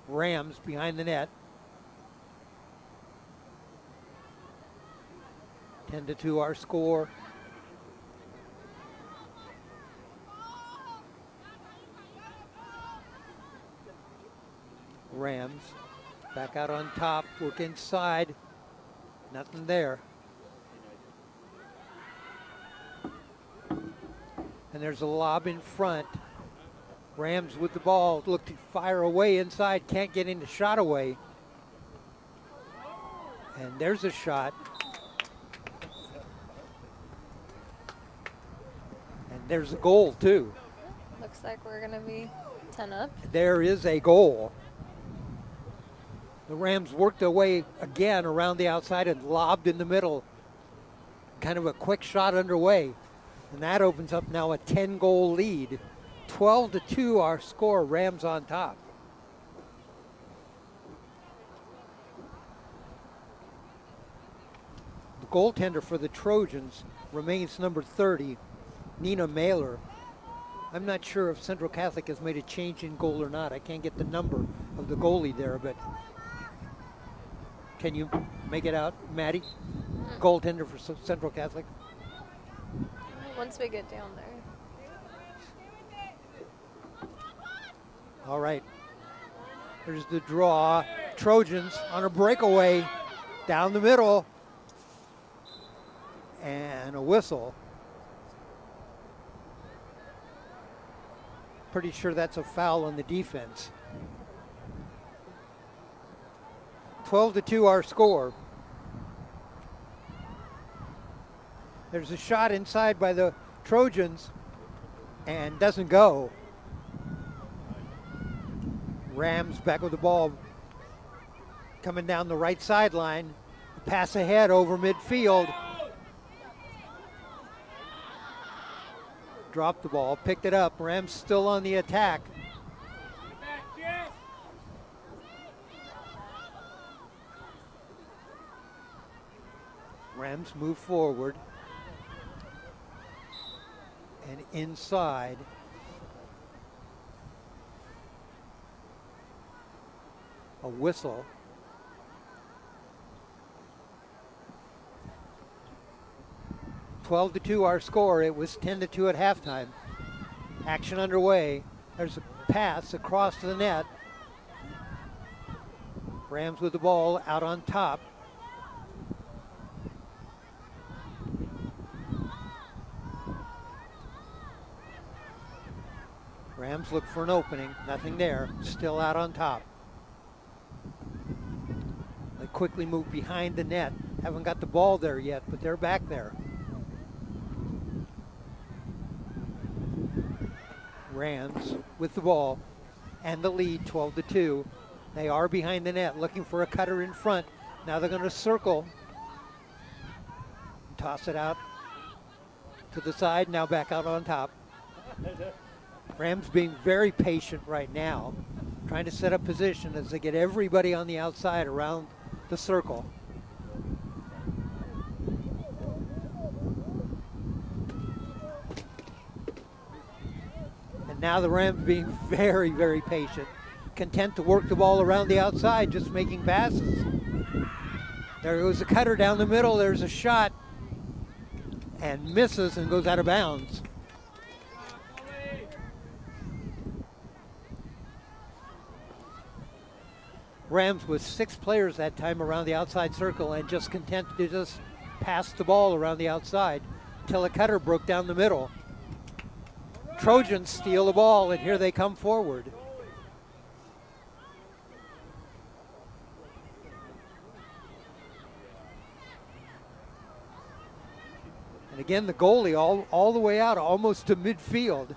Rams behind the net. 10-2 our score. Rams back out on top, work inside. Nothing there. And there's a lob in front. Rams with the ball, look to fire away inside, can't get into shot away. And there's a shot. And there's a goal too. Looks like we're gonna be 10 up. There is a goal. The Rams worked their way again around the outside and lobbed in the middle. Kind of a quick shot underway. And that opens up now a 10-goal lead. 12-2 our score, Rams on top. The goaltender for the Trojans remains number 30, Nina Mailer. I'm not sure if Central Catholic has made a change in goal or not. I can't get the number of the goalie there, but can you make it out, Maddie? Goaltender for Central Catholic. Once we get down there. All right. There's the draw. Trojans on a breakaway down the middle. And a whistle. Pretty sure that's a foul on the defense. 12-2 our score. There's a shot inside by the Trojans and doesn't go. Rams back with the ball. Coming down the right sideline. Pass ahead over midfield. Dropped the ball, picked it up. Rams still on the attack. Rams move forward. And inside. A whistle. (12-2) our score. It was 10-2 at halftime. Action underway. There's a pass across to the net. Rams with the ball out on top. Rams look for an opening. Nothing there. Still out on top. They quickly move behind the net. Haven't got the ball there yet, but they're back there. Rams with the ball and the lead, 12-2. They are behind the net, looking for a cutter in front. Now they're going to circle. Toss it out to the side, now back out on top. Rams being very patient right now, trying to set up position as they get everybody on the outside around the circle. And now the Rams being very, very patient, content to work the ball around the outside, just making passes. There goes a cutter down the middle. There's a shot and misses and goes out of bounds. Rams with 6 players that time around the outside circle and just content to just pass the ball around the outside until a cutter broke down the middle. Trojans steal the ball, and here they come forward. And again, the goalie all the way out, almost to midfield.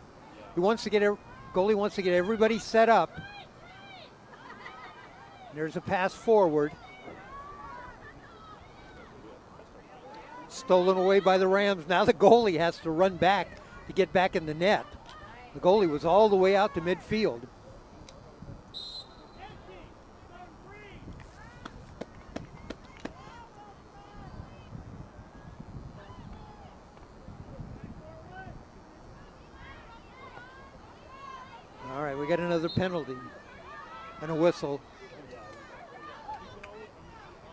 Goalie wants to get everybody set up. There's a pass forward. Stolen away by the Rams. Now the goalie has to run back to get back in the net. The goalie was all the way out to midfield. All right, we got another penalty and a whistle.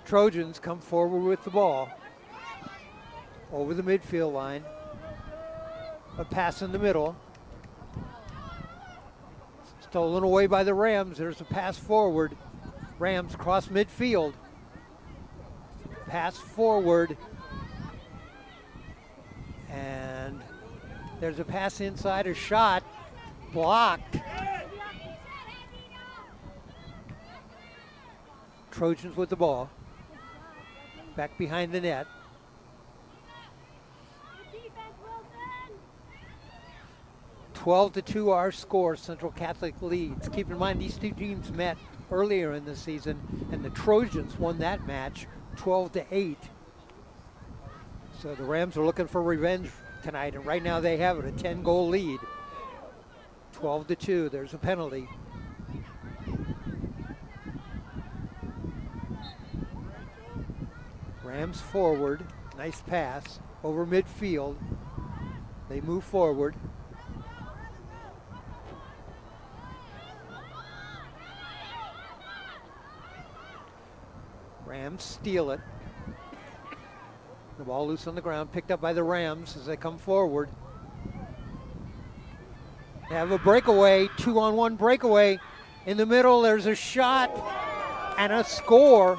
Trojans come forward with the ball over the midfield line. A pass in the middle. Stolen away by the Rams. There's a pass forward. Rams cross midfield. Pass forward. And there's a pass inside, a shot. Blocked. Trojans with the ball. Back behind the net. 12-2 our score. Central Catholic leads. Keep in mind these two teams met earlier in the season, and the Trojans won that match 12-8. So the Rams are looking for revenge tonight, and right now they have it, a 10-goal lead. 12-2. There's a penalty. Rams forward. Nice pass over midfield. They move forward. Rams steal it. The ball loose on the ground, picked up by the Rams as they come forward. They have a breakaway, 2-on-1 breakaway. In the middle, there's a shot and a score.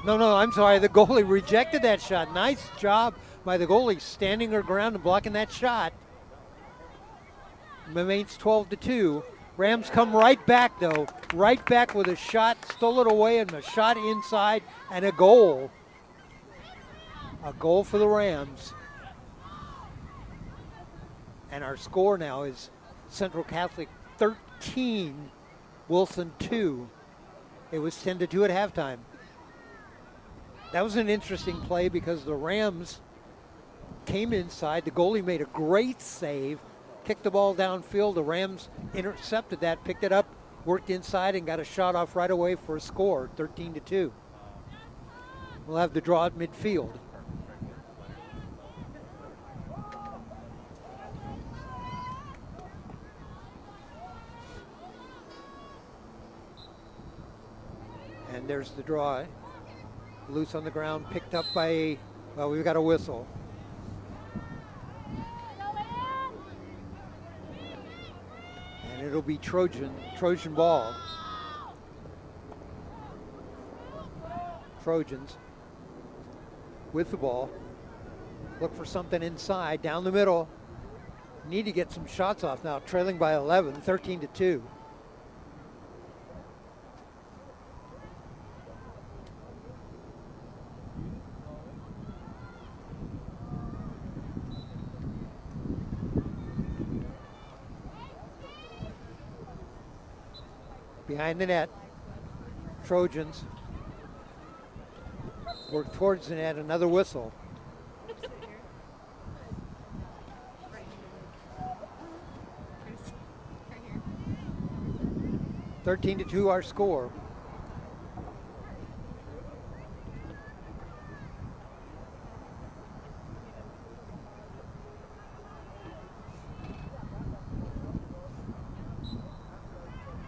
No, I'm sorry. The goalie rejected that shot. Nice job by the goalie standing her ground and blocking that shot. Remains 12-2. Rams come right back, though. Right back with a shot, stole it away, and a shot inside, and a goal. A goal for the Rams. And our score now is Central Catholic 13, Wilson 2. It was 10-2 at halftime. That was an interesting play because the Rams came inside. The goalie made a great save, kicked the ball downfield. The Rams intercepted that, picked it up, worked inside, and got a shot off right away for a score, 13-2. We'll have the draw at midfield. And there's the draw. Loose on the ground, picked up by, well, we've got a whistle. And it'll be Trojan ball. Trojans with the ball. Look for something inside, down the middle. Need to get some shots off now, trailing by 11, 13-2. Behind the net, Trojans work towards the net, another whistle. 13-2 our score.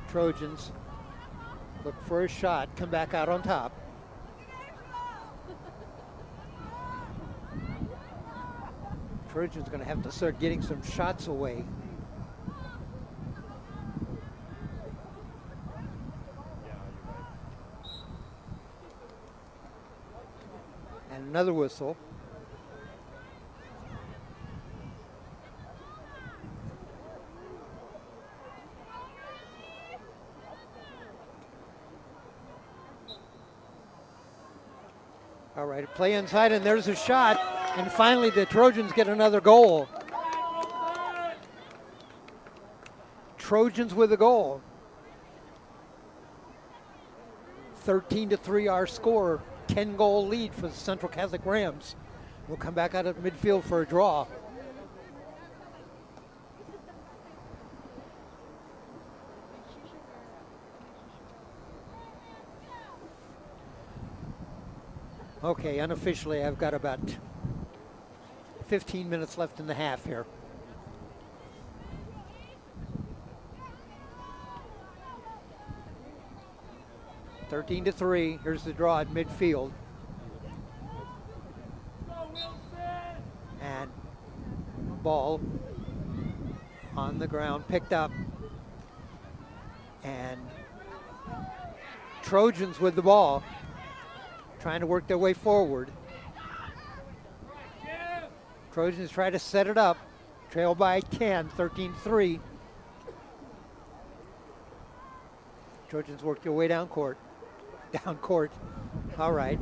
Trojans look for a shot, come back out on top. Trojans going to have to start getting some shots away. And another whistle. All right, play inside, and there's a shot. And finally, the Trojans get another goal. Trojans with a goal. 13-3 our score. 10-goal lead for the Central Catholic Rams. We'll come back out at midfield for a draw. Okay, unofficially, I've got about 15 minutes left in the half here. Thirteen to 3. Here's the draw at midfield. And ball on the ground, picked up. And Trojans with the ball, trying to work their way forward. Trojans try to set it up. Trail by 10, 13-3. Trojans work their way down court. All right.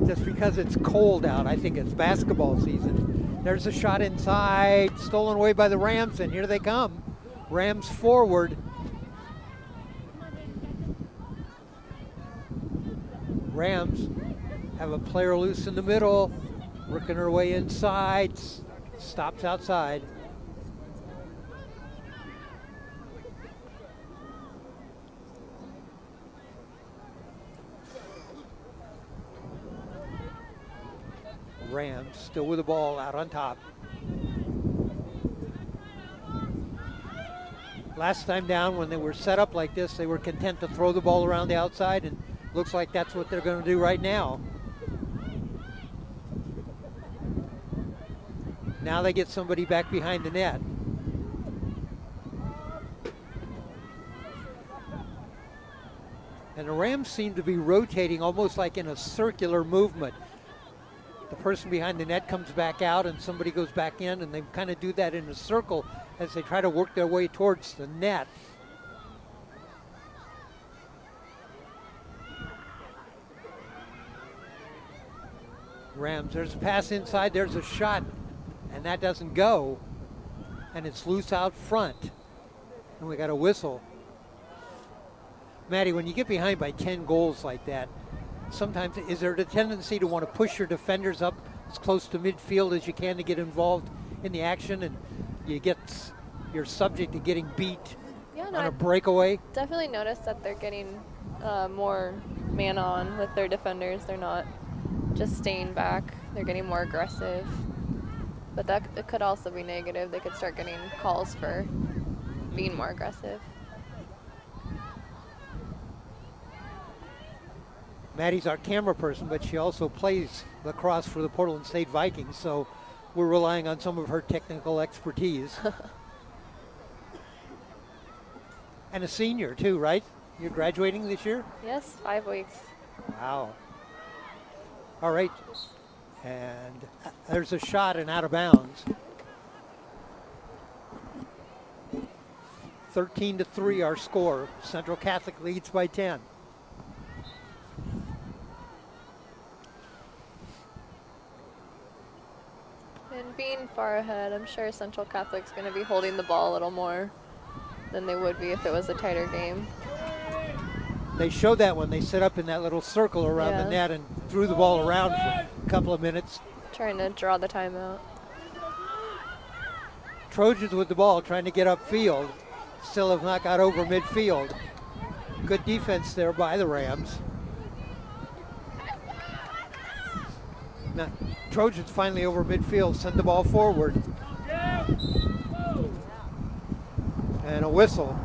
Just because it's cold out, I think it's basketball season. There's a shot inside, stolen away by the Rams, and here they come. Rams forward. Rams have a player loose in the middle, working her way inside, stops outside. Rams still with the ball out on top. Last time down, when they were set up like this, they were content to throw the ball around the outside, and looks like that's what they're going to do right now. Now they get somebody back behind the net. And the Rams seem to be rotating almost like in a circular movement. The person behind the net comes back out and somebody goes back in, and they kind of do that in a circle as they try to work their way towards the net. Rams, there's a pass inside, there's a shot, and that doesn't go, and it's loose out front, and we got a whistle. Maddie, when you get behind by 10 goals like that, sometimes is there a tendency to want to push your defenders up as close to midfield as you can to get involved in the action, and you're subject to getting beat on a breakaway? Definitely noticed that they're getting more man on with their defenders. They're not just staying back. They're getting more aggressive. But it could also be negative. They could start getting calls for being more aggressive. Maddie's our camera person, but she also plays lacrosse for the Portland State Vikings, so we're relying on some of her technical expertise. And a senior too, right? You're graduating this year? Yes, 5 weeks. Wow. All right. And there's a shot and out of bounds. 13-3 our score. Central Catholic leads by 10. And being far ahead, I'm sure Central Catholic's going to be holding the ball a little more than they would be if it was a tighter game. They showed that when they set up in that little circle around the net and threw the ball around for a couple of minutes. Trying to draw the timeout. Trojans with the ball trying to get upfield. Still have not got over midfield. Good defense there by the Rams. Now, Trojans finally over midfield, send the ball forward. And a whistle.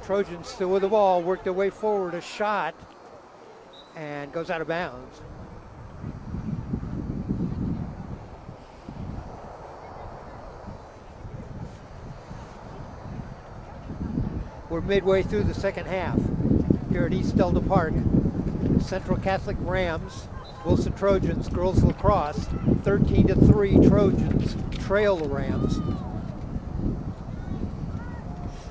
Trojans still with the ball, work their way forward, a shot, and goes out of bounds. We're midway through the second half here at East Delta Park. Central Catholic Rams, Wilson Trojans, girls lacrosse, 13-3 Trojans trail the Rams.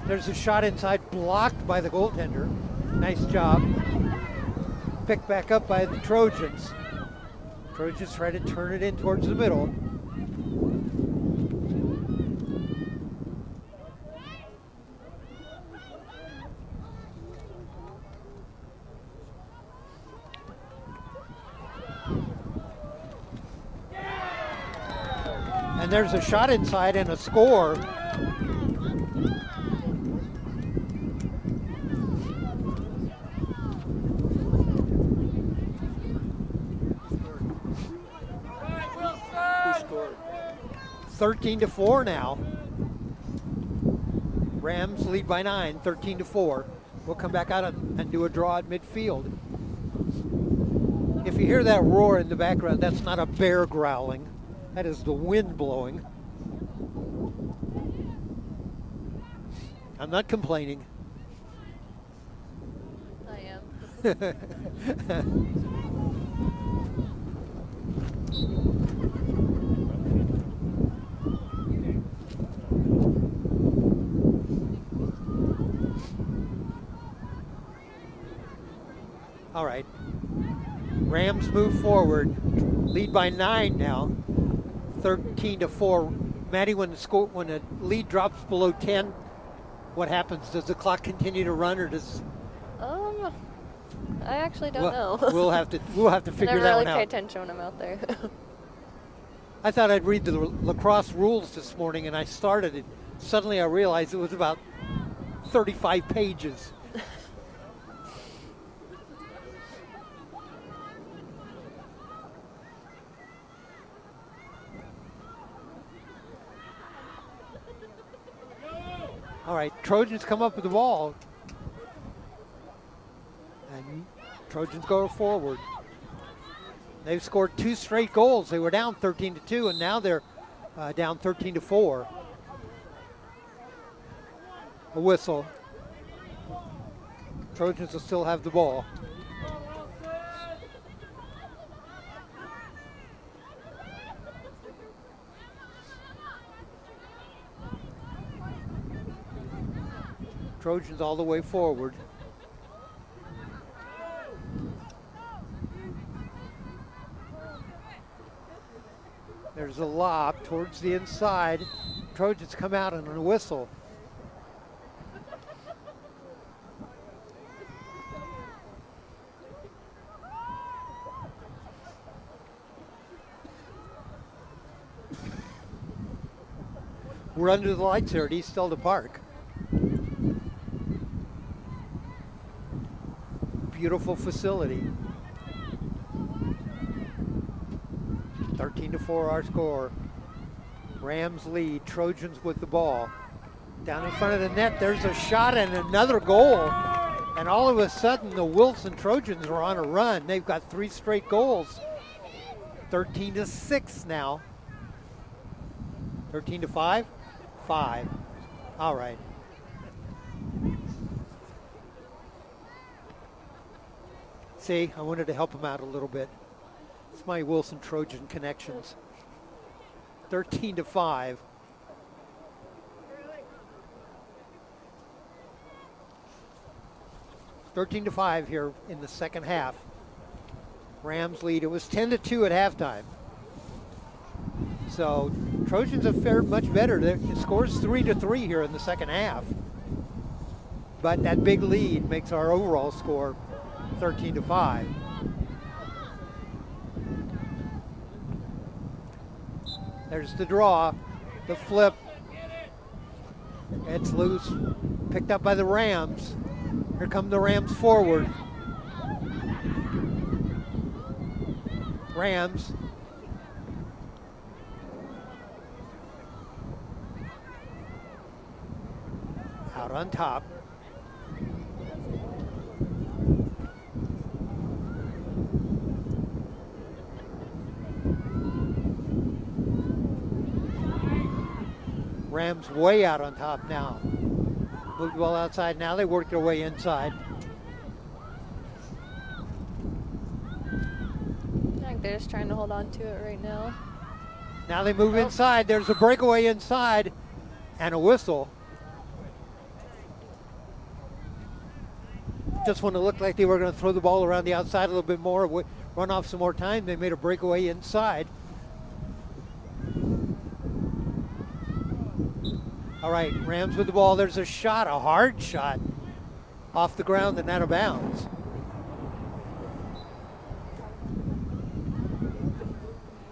There's a shot inside, blocked by the goaltender. Nice job. Picked back up by the Trojans. Trojans try to turn it in towards the middle. And there's a shot inside and a score. Who scored? 13-4 now. Rams lead by 9, 13-4. We'll come back out and do a draw at midfield. If you hear that roar in the background, that's not a bear growling. That is the wind blowing. I'm not complaining. I am. All right. Rams move forward. Lead by 9 now. 13-4. Maddie, when the lead drops below 10, what happens? Does the clock continue to run, or does? I actually don't know. we'll have to figure that one out. I never really pay attention when I'm out there. I thought I'd read the lacrosse rules this morning, and I started it. Suddenly I realized it was about 35 pages. All right, Trojans come up with the ball. And Trojans go forward. They've scored 2 straight goals. They were down 13-2, and now they're down 13-4. A whistle. Trojans will still have the ball. Trojans all the way forward. There's a lob towards the inside. Trojans come out on a whistle. We're under the lights here at East Delta Park. Beautiful facility. 13-4 our score. Rams lead, Trojans with the ball. Down in front of the net, there's a shot and another goal. And all of a sudden, the Wilson Trojans are on a run. They've got 3 straight goals. 13-6 now. 13-5? 5. All right. See, I wanted to help them out a little bit. It's my Wilson Trojan connections. 13-5. (13-5) here in the second half. Rams lead. It was 10-2 at halftime. So Trojans have fared much better. It scores 3-3 here in the second half. But that big lead makes our overall score 13-5. There's the draw, the flip. It's loose, picked up by the Rams. Here come the Rams forward. Rams. Out on top. Rams way out on top now. Moved well outside. Now they work their way inside. I think they're just trying to hold on to it right now. Now they move inside. There's a breakaway inside and a whistle. Just when it looked like they were going to throw the ball around the outside a little bit more, run off some more time, they made a breakaway inside. All right, Rams with the ball. There's a shot, a hard shot, off the ground and out of bounds.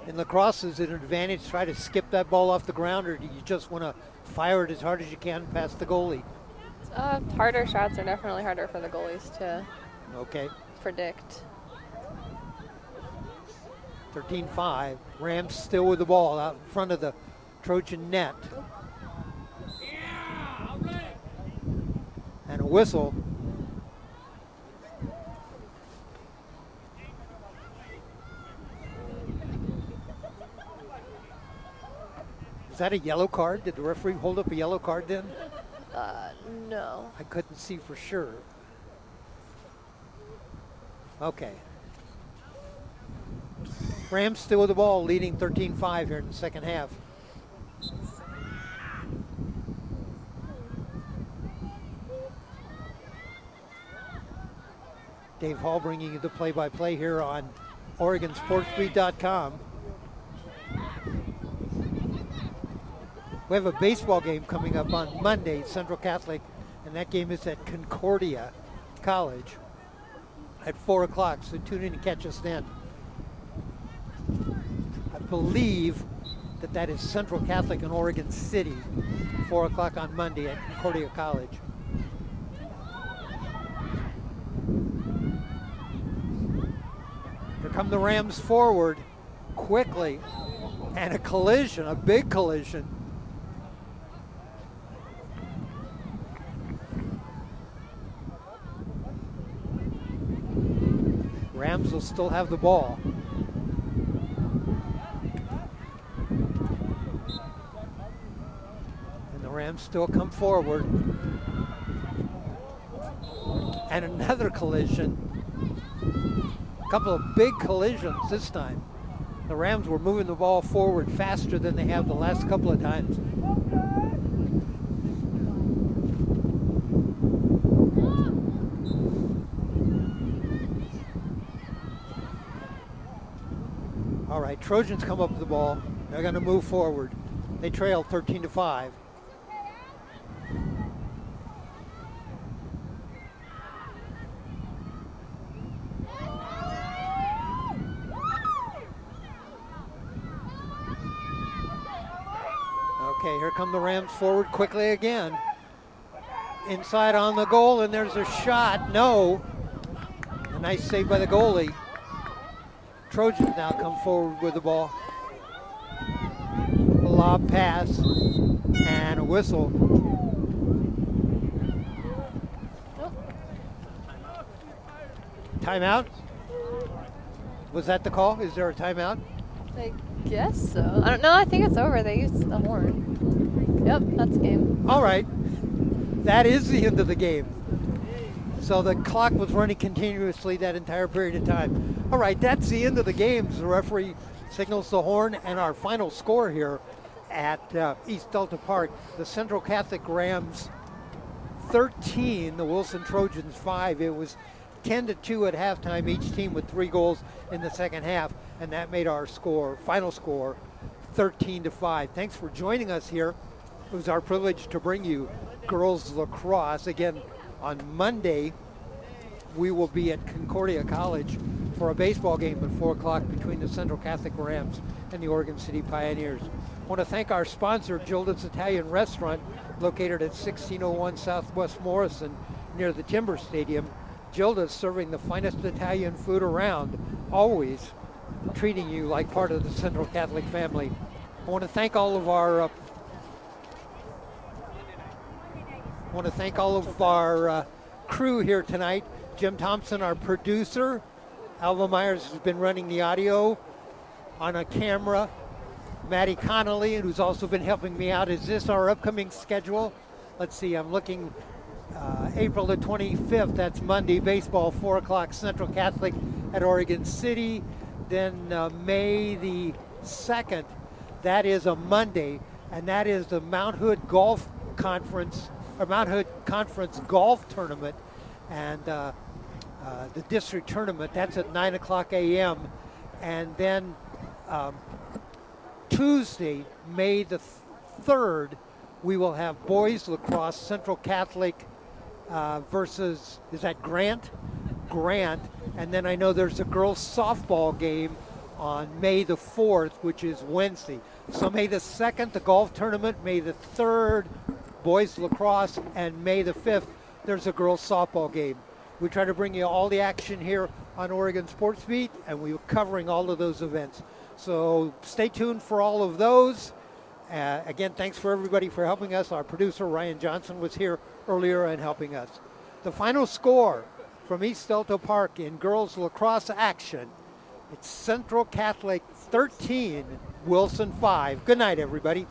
In lacrosse, is it an advantage to try to skip that ball off the ground, or do you just want to fire it as hard as you can past the goalie? Harder shots are definitely harder for the goalies to predict. 13-5. Rams still with the ball out in front of the Trojan net. And a whistle. Is that a yellow card? Did the referee hold up a yellow card then? No. I couldn't see for sure. Okay. Rams still with the ball, leading 13-5 here in the second half. Dave Hall bringing you the play-by-play here on OregonSportsBeat.com. We have a baseball game coming up on Monday, Central Catholic, and that game is at Concordia College at 4 o'clock, so tune in and catch us then. I believe that is Central Catholic in Oregon City, 4 o'clock on Monday at Concordia College. Here come the Rams forward quickly, and a collision, a big collision. Rams will still have the ball. And the Rams still come forward. And another collision. A couple of big collisions this time. The Rams were moving the ball forward faster than they have the last couple of times. All right, Trojans come up with the ball. They're going to move forward. They trail 13-5. Okay, here come the Rams forward quickly again. Inside on the goal, and there's a shot. No. A nice save by the goalie. Trojans now come forward with the ball. A lob pass, and a whistle. Timeout? Was that the call? Is there a timeout? I guess so. I don't know. I think it's over. They used the horn. Yep, that's game. All right. That is the end of the game. So the clock was running continuously that entire period of time. All right, that's the end of the game. The referee signals the horn, and our final score here at East Delta Park, the Central Catholic Rams 13, the Wilson Trojans 5. It was 10-2 at halftime, each team with 3 goals in the second half, and that made our final score 13-5. Thanks for joining us here. It was our privilege to bring you girls lacrosse. Again, on Monday, we will be at Concordia College for a baseball game at 4 o'clock between the Central Catholic Rams and the Oregon City Pioneers. I want to thank our sponsor, Gilda's Italian Restaurant, located at 1601 Southwest Morrison near the Timber Stadium. Gilda's serving the finest Italian food around, always treating you like part of the Central Catholic family. I want to thank all of our crew here tonight. Jim Thompson, our producer. Alva Myers has been running the audio on a camera. Maddie Connolly, who's also been helping me out. Is this our upcoming schedule? Let's see, I'm looking April the 25th, that's Monday, baseball, 4 o'clock, Central Catholic at Oregon City. Then May the 2nd, that is a Monday, and that is the Mount Hood Golf Conference, or Mount Hood Conference Golf Tournament, and the district tournament. That's at 9 o'clock a.m. And then Tuesday, May the 3rd, we will have boys lacrosse, Central Catholic versus, is that Grant? Grant. And then I know there's a girls softball game on May the 4th, which is Wednesday. So May the 2nd, the golf tournament, May the 3rd, boys lacrosse, and May the 5th, there's a girls softball game. We try to bring you all the action here on Oregon Sports Beat, and we're covering all of those events. So stay tuned for all of those. Again, thanks for everybody for helping us. Our producer, Ryan Johnson, was here earlier and helping us. The final score from East Delta Park in girls lacrosse action, it's Central Catholic 13, Wilson 5. Good night, everybody.